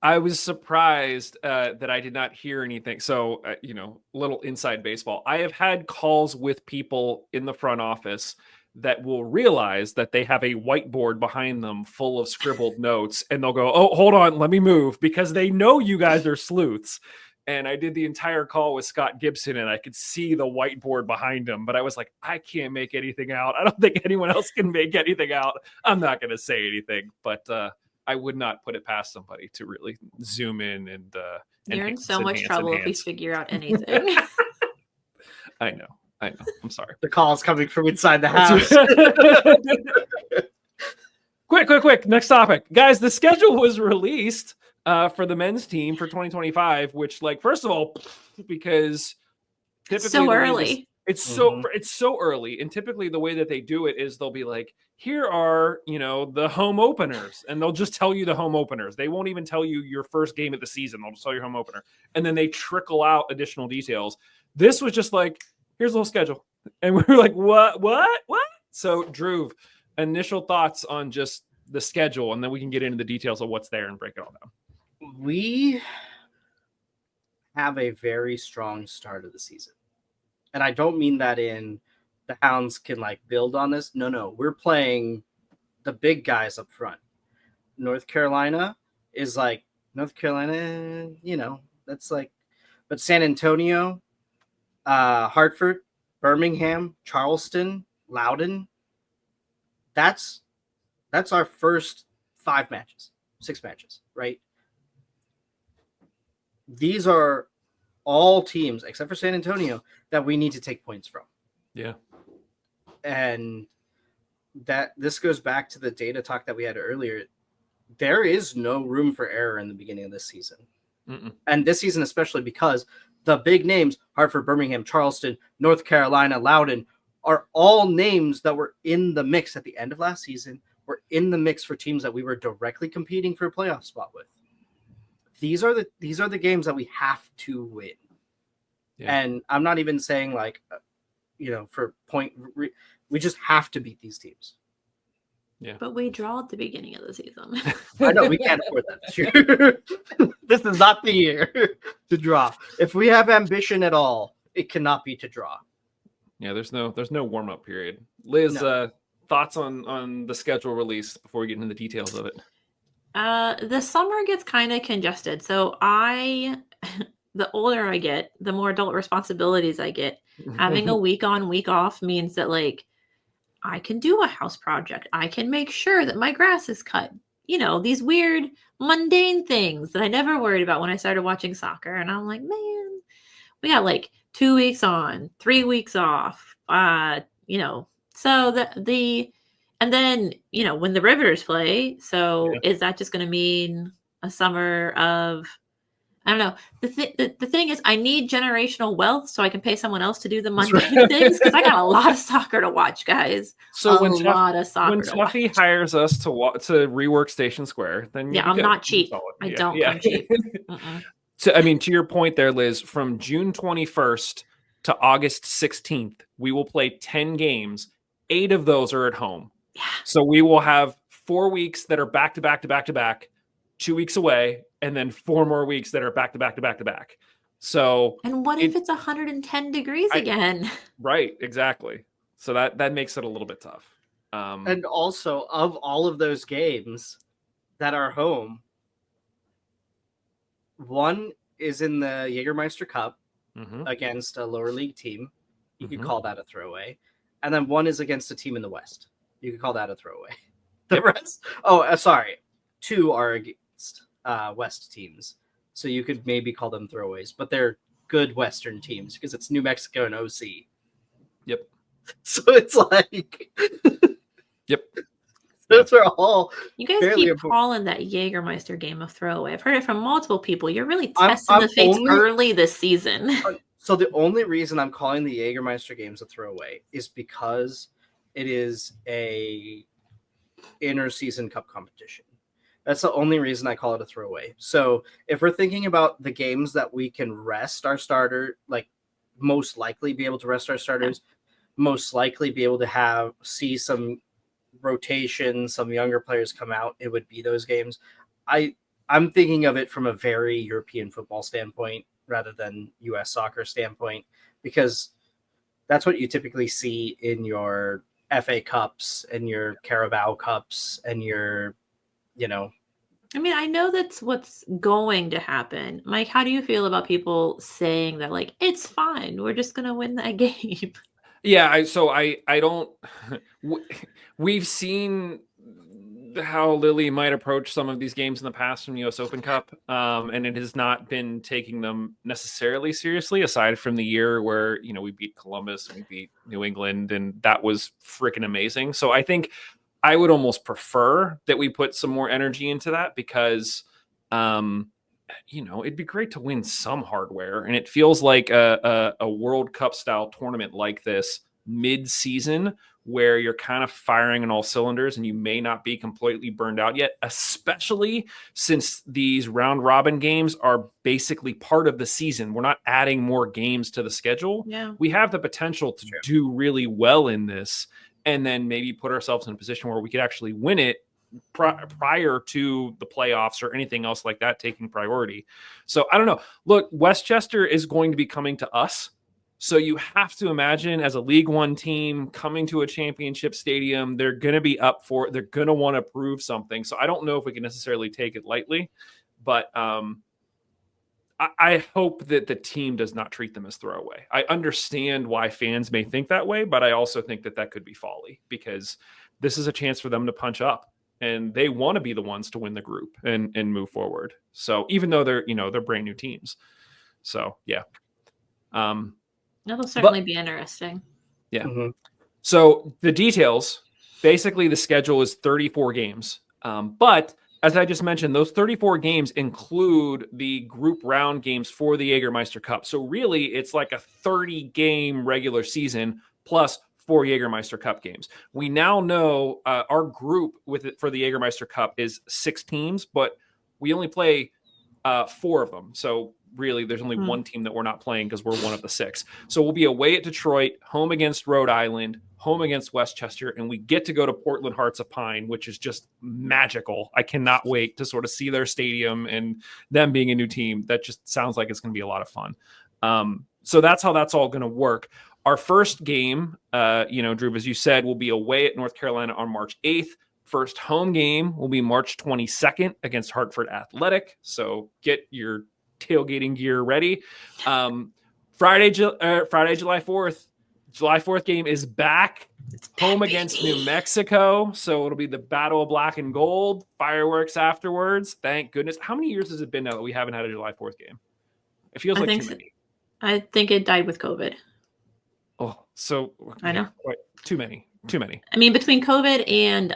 I was surprised that I did not hear anything. So, little inside baseball. I have had calls with people in the front office that will realize that they have a whiteboard behind them full of scribbled notes, and they'll go, oh, hold on, let me move, because they know you guys are sleuths. And I did the entire call with Scott Gibson, and I could see the whiteboard behind him, but I was like, I can't make anything out. I don't think anyone else can make anything out. I'm not going to say anything, but I would not put it past somebody to really zoom in and you're in so much trouble if we figure out anything. I know. I know. I'm sorry. The call's coming from inside the house. Quick. Next topic. Guys, the schedule was released for the men's team for 2025, which, like, first of all, because typically So early. It's so early, and typically the way that they do it is they'll be like, here are, the home openers, and they'll just tell you the home openers. They won't even tell you your first game of the season. They'll just tell you your home opener, and then they trickle out additional details. This was just like, here's a little schedule, and we were like, what? So, Drew, initial thoughts on just the schedule, and then we can get into the details of what's there and break it all down. We have a very strong start of the season. And I don't mean that in the Hounds can like build on this. No. We're playing the big guys up front. North Carolina is like North Carolina, that's like, but San Antonio, Hartford, Birmingham, Charleston, Loudoun. That's our first 6 matches, right? These are all teams except for San Antonio that we need to take points from. Yeah. And that this goes back to the data talk that we had earlier. There is no room for error in the beginning of this season. Mm-mm. And this season, especially because the big names, Hartford, Birmingham, Charleston, North Carolina, Loudoun, are all names that were in the mix at the end of last season, were in the mix for teams that we were directly competing for a playoff spot with. These are the games that we have to win. Yeah. And I'm not even saying like, for point, we just have to beat these teams. Yeah. But we draw at the beginning of the season. I know we can't afford that this year. This is not the year to draw. If we have ambition at all, it cannot be to draw. Yeah, there's no warm-up period. Liz, thoughts on the schedule release before we get into the details of it? The summer gets kind of congested. So the older I get, the more adult responsibilities I get. Having a week on, week off means that like I can do a house project. I can make sure that my grass is cut. These weird mundane things that I never worried about when I started watching soccer. And I'm like, man, we got like 2 weeks on, 3 weeks off. So and then, when the Riveters play, so is that just going to mean a summer of, I don't know. The thing is, I need generational wealth so I can pay someone else to do the mundane things, because I got a lot of soccer to watch, guys. So when Tuffy hires us to rework Station Square, then I'm not cheap. I don't come cheap. So, I mean, to your point there, Liz, from June 21st to August 16th, we will play 10 games. 8 of those are at home. Yeah. So we will have 4 weeks that are back to back to back to back, 2 weeks away, and then 4 more weeks that are back to back to back to back. So, and what if it's 110 degrees again? Right, exactly. So that makes it a little bit tough. And also, of all of those games that are home, one is in the Jägermeister Cup against a lower league team. You could call that a throwaway. And then one is against a team in the West. You could call that a throwaway. The rest, 2 are against West teams. So you could maybe call them throwaways, but they're good Western teams because it's New Mexico and OC. Yep. So it's like, yep. Those are all. You guys keep calling that Jägermeister game a throwaway. I've heard it from multiple people. You're really testing the fates early this season. So the only reason I'm calling the Jägermeister games a throwaway is because it is a inter-season cup competition. That's the only reason I call it a throwaway. So if we're thinking about the games that we can rest our starter, like most likely be able to rest our starters, most likely be able to see some rotation, some younger players come out, it would be those games. I'm thinking of it from a very European football standpoint rather than U.S. soccer standpoint, because that's what you typically see in your FA Cups and your Carabao Cups and your, I mean, I know that's what's going to happen. Mike, how do you feel about people saying that, like, it's fine, we're just going to win that game? Yeah, I don't. We've seen how Lily might approach some of these games in the past from the US Open Cup. And it has not been taking them necessarily seriously, aside from the year where, we beat Columbus and we beat New England, and that was freaking amazing. So I think I would almost prefer that we put some more energy into that because, it'd be great to win some hardware. And it feels like a World Cup style tournament like this mid-season where you're kind of firing on all cylinders and you may not be completely burned out yet, especially since these round robin games are basically part of the season. We're not adding more games to the schedule. Yeah. We have the potential to do really well in this and then maybe put ourselves in a position where we could actually win it prior to the playoffs or anything else like that taking priority. So I don't know. Look, Westchester is going to be coming to us. So you have to imagine as a League One team coming to a championship stadium, they're going to be up for it. They're going to want to prove something. So I don't know if we can necessarily take it lightly, but I hope that the team does not treat them as throwaway. I understand why fans may think that way, but I also think that could be folly because this is a chance for them to punch up and they want to be the ones to win the group and move forward. So even though they're brand new teams. So yeah. That'll certainly be interesting. Yeah. Mm-hmm. So the details, basically the schedule is 34 games. But as I just mentioned, those 34 games include the group round games for the Jägermeister Cup. So really it's like a 30-game regular season plus 4 Jägermeister Cup games. We now know our group for the Jägermeister Cup is 6 teams, but we only play 4 of them. So really there's only one team that we're not playing because we're one of the 6. So we'll be away at Detroit, home against Rhode Island, home against Westchester, and we get to go to Portland Hearts of Pine, which is just magical. I cannot wait to sort of see their stadium and them being a new team. That just sounds like it's going to be a lot of fun. So that's how that's all going to work. Our first game, Drew, as you said, will be away at North Carolina on March 8th. First home game will be March 22nd against Hartford Athletic. So get your tailgating gear ready. Friday, July 4th. July 4th game is back. It's home against New Mexico. So it'll be the Battle of Black and Gold. Fireworks afterwards. Thank goodness. How many years has it been now that we haven't had a July 4th game? It feels like too many. I think it died with COVID. Oh, so I know. Too many. I mean, between COVID and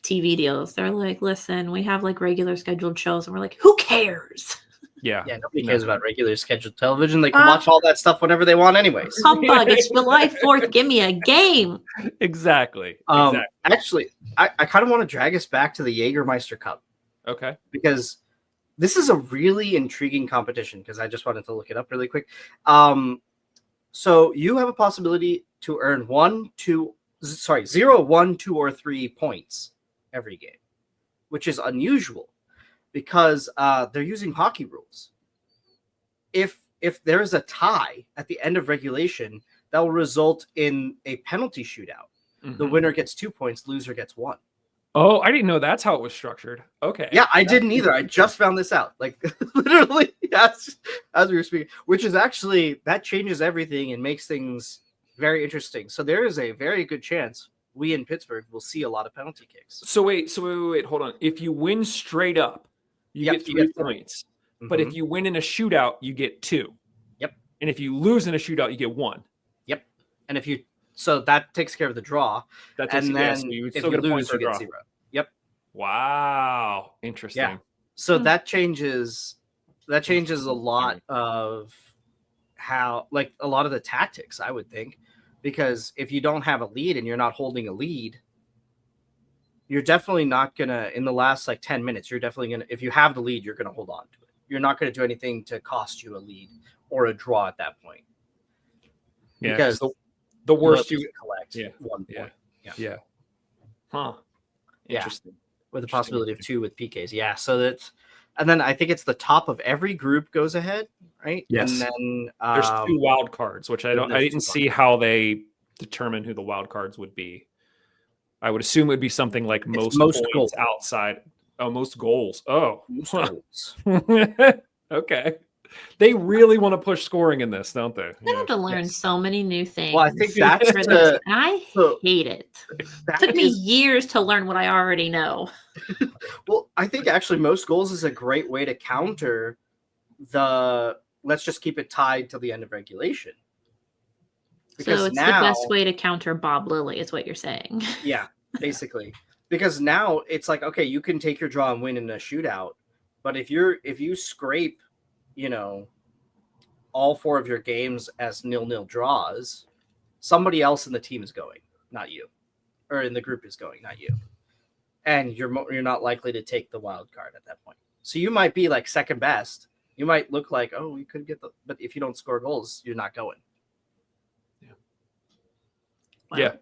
TV deals, they're like, listen, we have like regular scheduled shows, and we're like, who cares? Yeah, nobody cares about regular scheduled television. They can watch all that stuff whenever they want, anyways. Humbug! It's July 4th. Give me a game. Exactly. Actually, I kind of want to drag us back to the Jägermeister Cup. Okay. Because this is a really intriguing competition. Because I just wanted to look it up really quick. So you have a possibility to earn 0, 1, 2, or 3 points every game, which is unusual because they're using hockey rules. If there is a tie at the end of regulation, that will result in a penalty shootout. Mm-hmm. The winner gets 2 points, loser gets 1. Oh, I didn't know that's how it was structured. Okay. Yeah, I didn't either. I just found this out. Like literally as we were speaking, which is actually that changes everything and makes things very interesting. So there is a very good chance we in Pittsburgh will see a lot of penalty kicks. So wait, hold on. If you win straight up, you get 3 points. Mm-hmm. But if you win in a shootout, you get 2. Yep. And if you lose in a shootout, you get 1. Yep. And so that takes care of the draw. If you lose, you get 0. Yep. Wow. Interesting. Yeah. So that changes a lot of how, like, a lot of the tactics, I would think, because if you don't have a lead and you're not holding a lead, you're definitely not gonna, in the last like 10 minutes, you're definitely gonna, if you have the lead, you're gonna hold on to it. You're not gonna do anything to cost you a lead or a draw at that point. Yeah, because the worst you collect 1 point. Yeah. Huh. Interesting. With the possibility of 2 with PKs. Yeah. So that's, and then I think it's the top of every group goes ahead, right? Yes. And then there's 2 wild cards, which I didn't see how they determine who the wild cards would be. I would assume it would be something like most points goals outside. Oh, most goals. Oh, most goals. Okay. They really want to push scoring in this, don't they? I have to learn so many new things. Well, I think that's for this, and I hate it. It took me is, years to learn what I already know. well, I think actually most goals is a great way to counter the let's just keep it tied till the end of regulation. Because so it's now, the best way to counter Bob Lilly, is what you're saying. Yeah, basically. Because now it's like, okay, you can take your draw and win in a shootout, but if you scrape, you know, all 4 of your games as 0-0 draws, somebody else in the team is going, not you, or in the group is going, not you, and you're not likely to take the wild card at that point. So you might be like second best. You might look like, oh, we could get but if you don't score goals, you're not going. Wow. Yeah.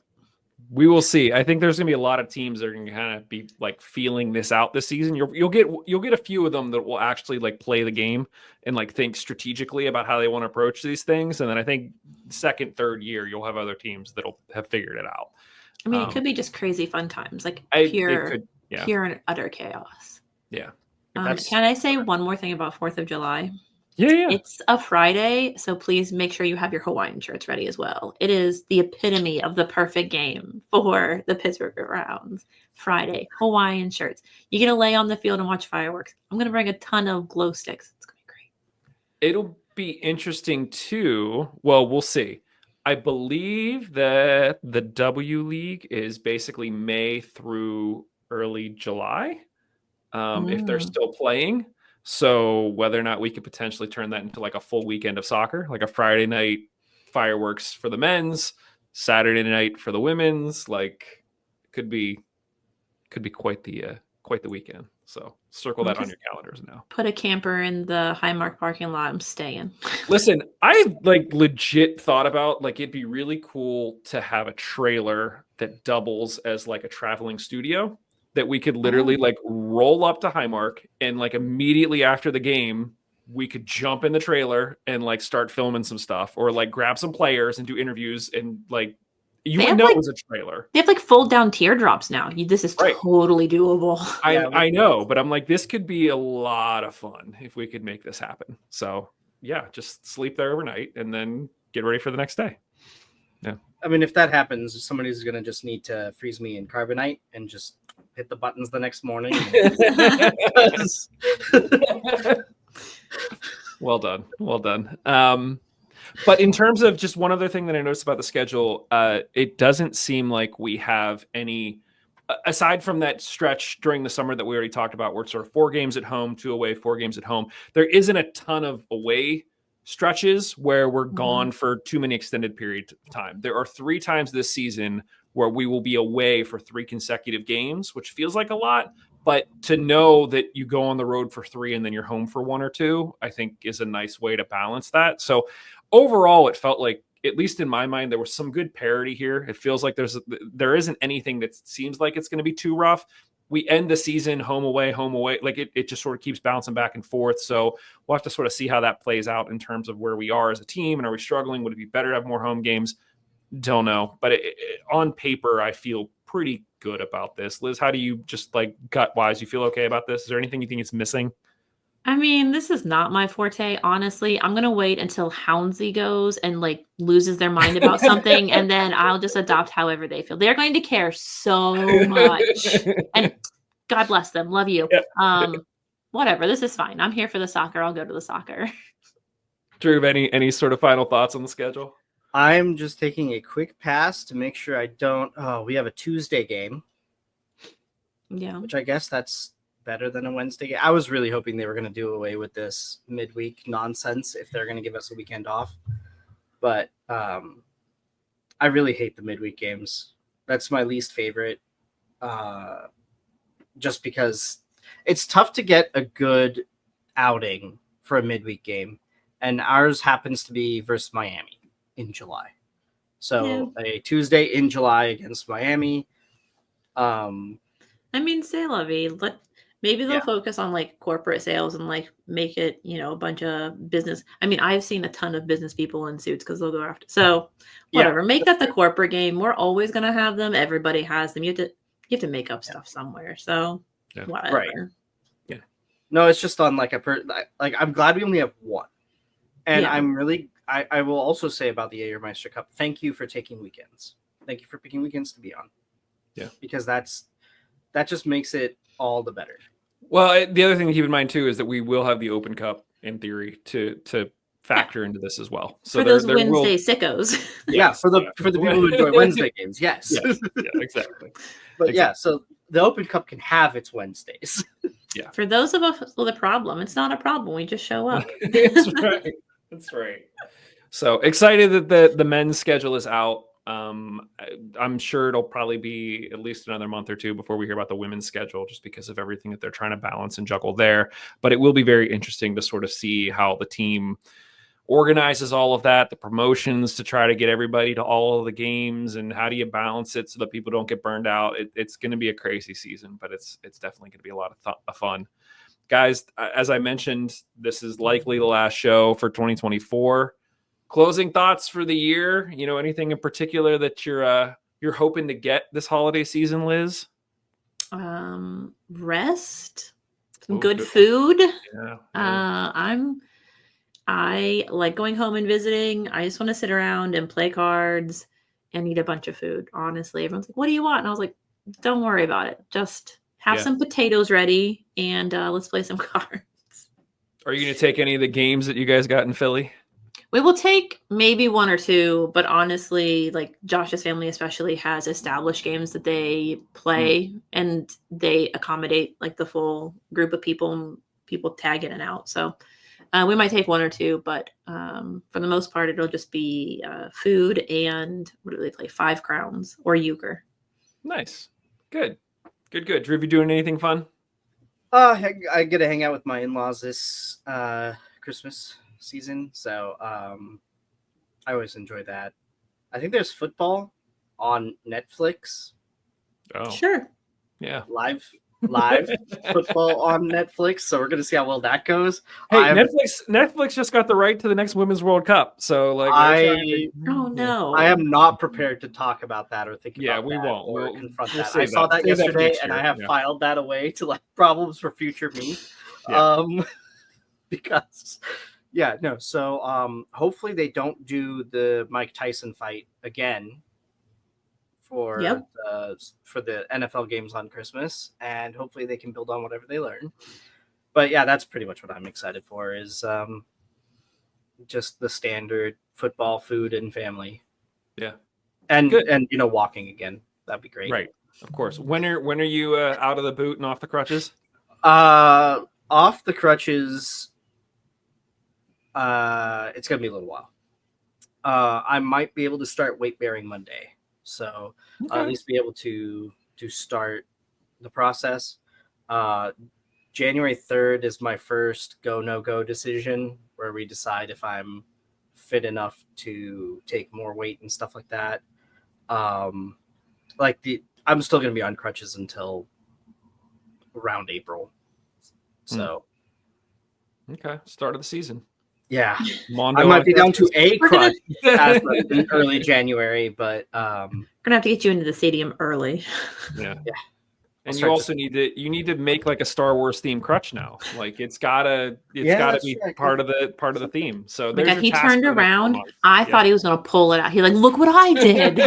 We will see. I think there's going to be a lot of teams that are going to kind of be like feeling this out this season. You'll get a few of them that will actually like play the game and like think strategically about how they want to approach these things. And then I think second, third year, you'll have other teams that'll have figured it out. I mean, it could be just crazy fun times, like pure and utter chaos. Yeah. Can I say one more thing about 4th of July? Yeah. It's a Friday, so please make sure you have your Hawaiian shirts ready as well. It is the epitome of the perfect game for the Pittsburgh Riverhounds. Friday, Hawaiian shirts. You get to lay on the field and watch fireworks. I'm going to bring a ton of glow sticks. It's going to be great. It'll be interesting too. Well, we'll see. I believe that the W League is basically May through early July, if they're still playing. So whether or not we could potentially turn that into like a full weekend of soccer, like a Friday night fireworks for the men's, Saturday night for the women's, like could be quite the weekend. So circle that on your calendars now. Put a camper in the Highmark parking lot. I'm staying. Listen, I like legit thought about like it'd be really cool to have a trailer that doubles as like a traveling studio. That we could literally like roll up to Highmark and like immediately after the game, we could jump in the trailer and like start filming some stuff or like grab some players and do interviews and like you would know it was a trailer. They have like fold down teardrops now. This is totally doable. I know, but I'm like, this could be a lot of fun if we could make this happen. So yeah, just sleep there overnight and then get ready for the next day. Yeah. I mean, if that happens, somebody's going to just need to freeze me in carbonite and just hit the buttons the next morning. Well done. But in terms of just one other thing that I noticed about the schedule, it doesn't seem like we have any, aside from that stretch during the summer that we already talked about, where it's sort of 4 games at home, 2 away, 4 games at home. There isn't a ton of away stretches where we're gone for too many extended periods of time. There are 3 times this season where we will be away for 3 consecutive games, which feels like a lot, but to know that you go on the road for 3 and then you're home for 1 or 2, I think is a nice way to balance that. So overall, it felt like, at least in my mind, there was some good parity here. It feels like there isn't anything that seems like it's going to be too rough. We end the season home away. Like it just sort of keeps bouncing back and forth. So we'll have to sort of see how that plays out in terms of where we are as a team. And are we struggling? Would it be better to have more home games? Don't know. But on paper, I feel pretty good about this. Liz, how do you just like gut wise, you feel okay about this? Is there anything you think it's missing? I mean, this is not my forte, honestly. I'm going to wait until Houndsley goes and like loses their mind about something, and then I'll just adopt however they feel. They're going to care so much. And God bless them. Love you. Yeah. Whatever. This is fine. I'm here for the soccer. I'll go to the soccer. Drew, any sort of final thoughts on the schedule? I'm just taking a quick pass to make sure I don't. Oh, we have a Tuesday game. Yeah. Which I guess that's better than a Wednesday game. I was really hoping they were going to do away with this midweek nonsense if they're going to give us a weekend off. But I really hate the midweek games. That's my least favorite. Just because it's tough to get a good outing for a midweek game. And ours happens to be versus Miami in July. So a Tuesday in July against Miami. I mean, say la vie. Maybe they'll focus on like corporate sales and like make it, a bunch of business. I mean, I've seen a ton of business people in suits because they'll go after. So whatever, make that the corporate game. We're always going to have them. Everybody has them. You have to make up stuff somewhere. So whatever. Right. Yeah. No, it's just on like I'm glad we only have one. And Yeah. I'm really, I will also say about the Jägermeister Cup, thank you for taking weekends. Thank you for picking weekends to be on. Yeah. Because that just makes it all the better. Well, the other thing to keep in mind too is that we will have the Open Cup in theory to factor into this as well. So for those Wednesday sickos. For the people who enjoy Wednesday games, yes. Yeah, exactly. But yeah, so the Open Cup can have its Wednesdays. Yeah. For those of us with a problem, it's not a problem. We just show up. That's right. That's right. So excited that the men's schedule is out. I'm sure it'll probably be at least another month or two before we hear about the women's schedule, just because of everything that they're trying to balance and juggle there. But it will be very interesting to sort of see how the team organizes all of that, the promotions to try to get everybody to all of the games, and how do you balance it so that people don't get burned out. It's going to be a crazy season, but it's definitely going to be a lot of fun. Guys, as I mentioned, this is likely the last show for 2024. Closing thoughts for the year, anything in particular that you're hoping to get this holiday season, Liz? Rest, some good food. Yeah. I like going home and visiting. I just want to sit around and play cards and eat a bunch of food. Honestly, everyone's like, "What do you want?" And I was like, "Don't worry about it. Just have some potatoes ready and let's play some cards." Are you going to take any of the games that you guys got in Philly? We will take maybe one or two, but honestly, like Josh's family especially has established games that they play and they accommodate like the full group of people and people tag in and out. So we might take one or two, but for the most part, it'll just be food and what do they play? 5 Crowns or euchre. Nice. Good. Drew, you doing anything fun? I get to hang out with my in-laws this Christmas season, so I always enjoy that. I think there's football on Netflix. Oh, sure. Yeah. Live football on Netflix, so we're gonna see how well that goes. Hey, Netflix just got the right to the next Women's World Cup, so like no, I am not prepared to talk about that or think about that. We'll confront that. I saw that yesterday, and I have filed that away to like problems for future me. Because so hopefully they don't do the Mike Tyson fight again for the NFL games on Christmas, and hopefully they can build on whatever they learn. But yeah, that's pretty much what I'm excited for is just the standard football, food, and family. Yeah. And walking again. That'd be great. Right. Of course. When are you out of the boot and off the crutches? Off the crutches, it's gonna be a little while. I might be able to start weight bearing Monday. So I'll at least be able to start the process. January 3rd is my first go, no go decision where we decide if I'm fit enough to take more weight and stuff like that. I'm still going to be on crutches until around April. So. Okay. Start of the season. Yeah, Mondo I might be down to a crutch as in early January, but we're gonna have to get you into the stadium early. Yeah. And you also need to make like a Star Wars themed crutch now. Like it's gotta be part of the theme. So he turned around. I thought he was gonna pull it out. He's like, "Look what I did!"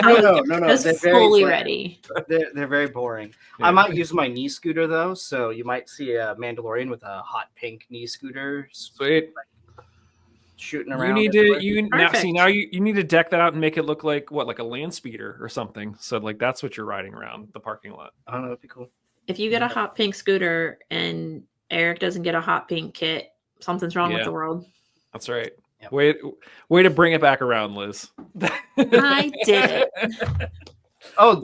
No. They're fully ready. They're very boring. Yeah. I might use my knee scooter though, so you might see a Mandalorian with a hot pink knee scooter. Sweet. Shooting around. Now you need to deck that out and make it look like a land speeder or something. So like that's what you're riding around the parking lot. I don't know, that'd be cool. If you get a hot pink scooter and Eric doesn't get a hot pink kit, something's wrong with the world. That's right. Yep. Way to bring it back around, Liz. I did it. Oh,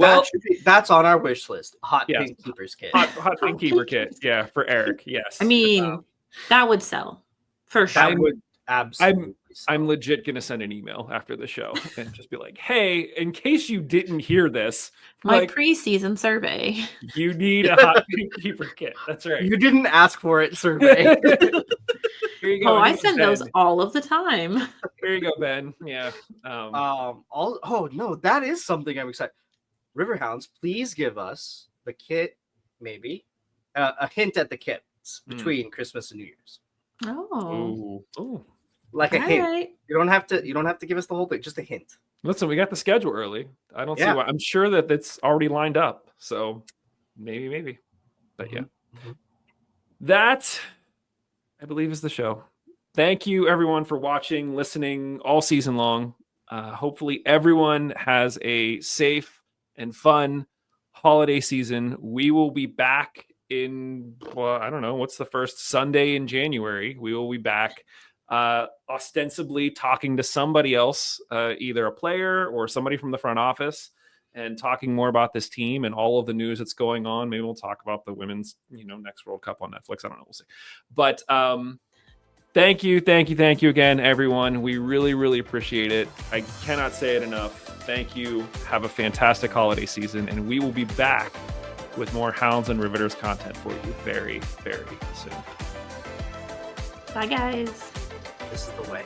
that's on our wish list. Hot pink keeper's kit. Hot pink keeper kit. Yeah, for Eric. Yes. I mean, that would sell for sure. That would absolutely. I'm legit gonna send an email after the show and just be like, "Hey, in case you didn't hear this, my preseason survey. You need a hot pink keeper kit. That's right. You didn't ask for it, survey. Here you go. Oh, I send those all of the time. Here you go, Ben. Yeah. No, that is something I'm excited. Riverhounds, please give us the kit, maybe a hint at the kits between Christmas and New Year's. Oh. like a All hint. right. You don't have to give us the whole thing, just a hint. Listen, we got the schedule early. I don't see Yeah. why. I'm sure that it's already lined up. So maybe. But yeah. Mhm. That, I believe, is the show. Thank you, everyone, for watching, listening all season long. Hopefully, everyone has a safe and fun holiday season. We will be back in, well, I don't know, what's the first Sunday in January? We will be back ostensibly talking to somebody else, either a player or somebody from the front office, and talking more about this team and all of the news that's going on. Maybe we'll talk about the women's, next World Cup on Netflix. I don't know. We'll see. But thank you again, everyone. We really, really appreciate it. I cannot say it enough. Thank you. Have a fantastic holiday season, and we will be back with more Hounds and Riveters content for you very, very soon. Bye, guys. This is the way.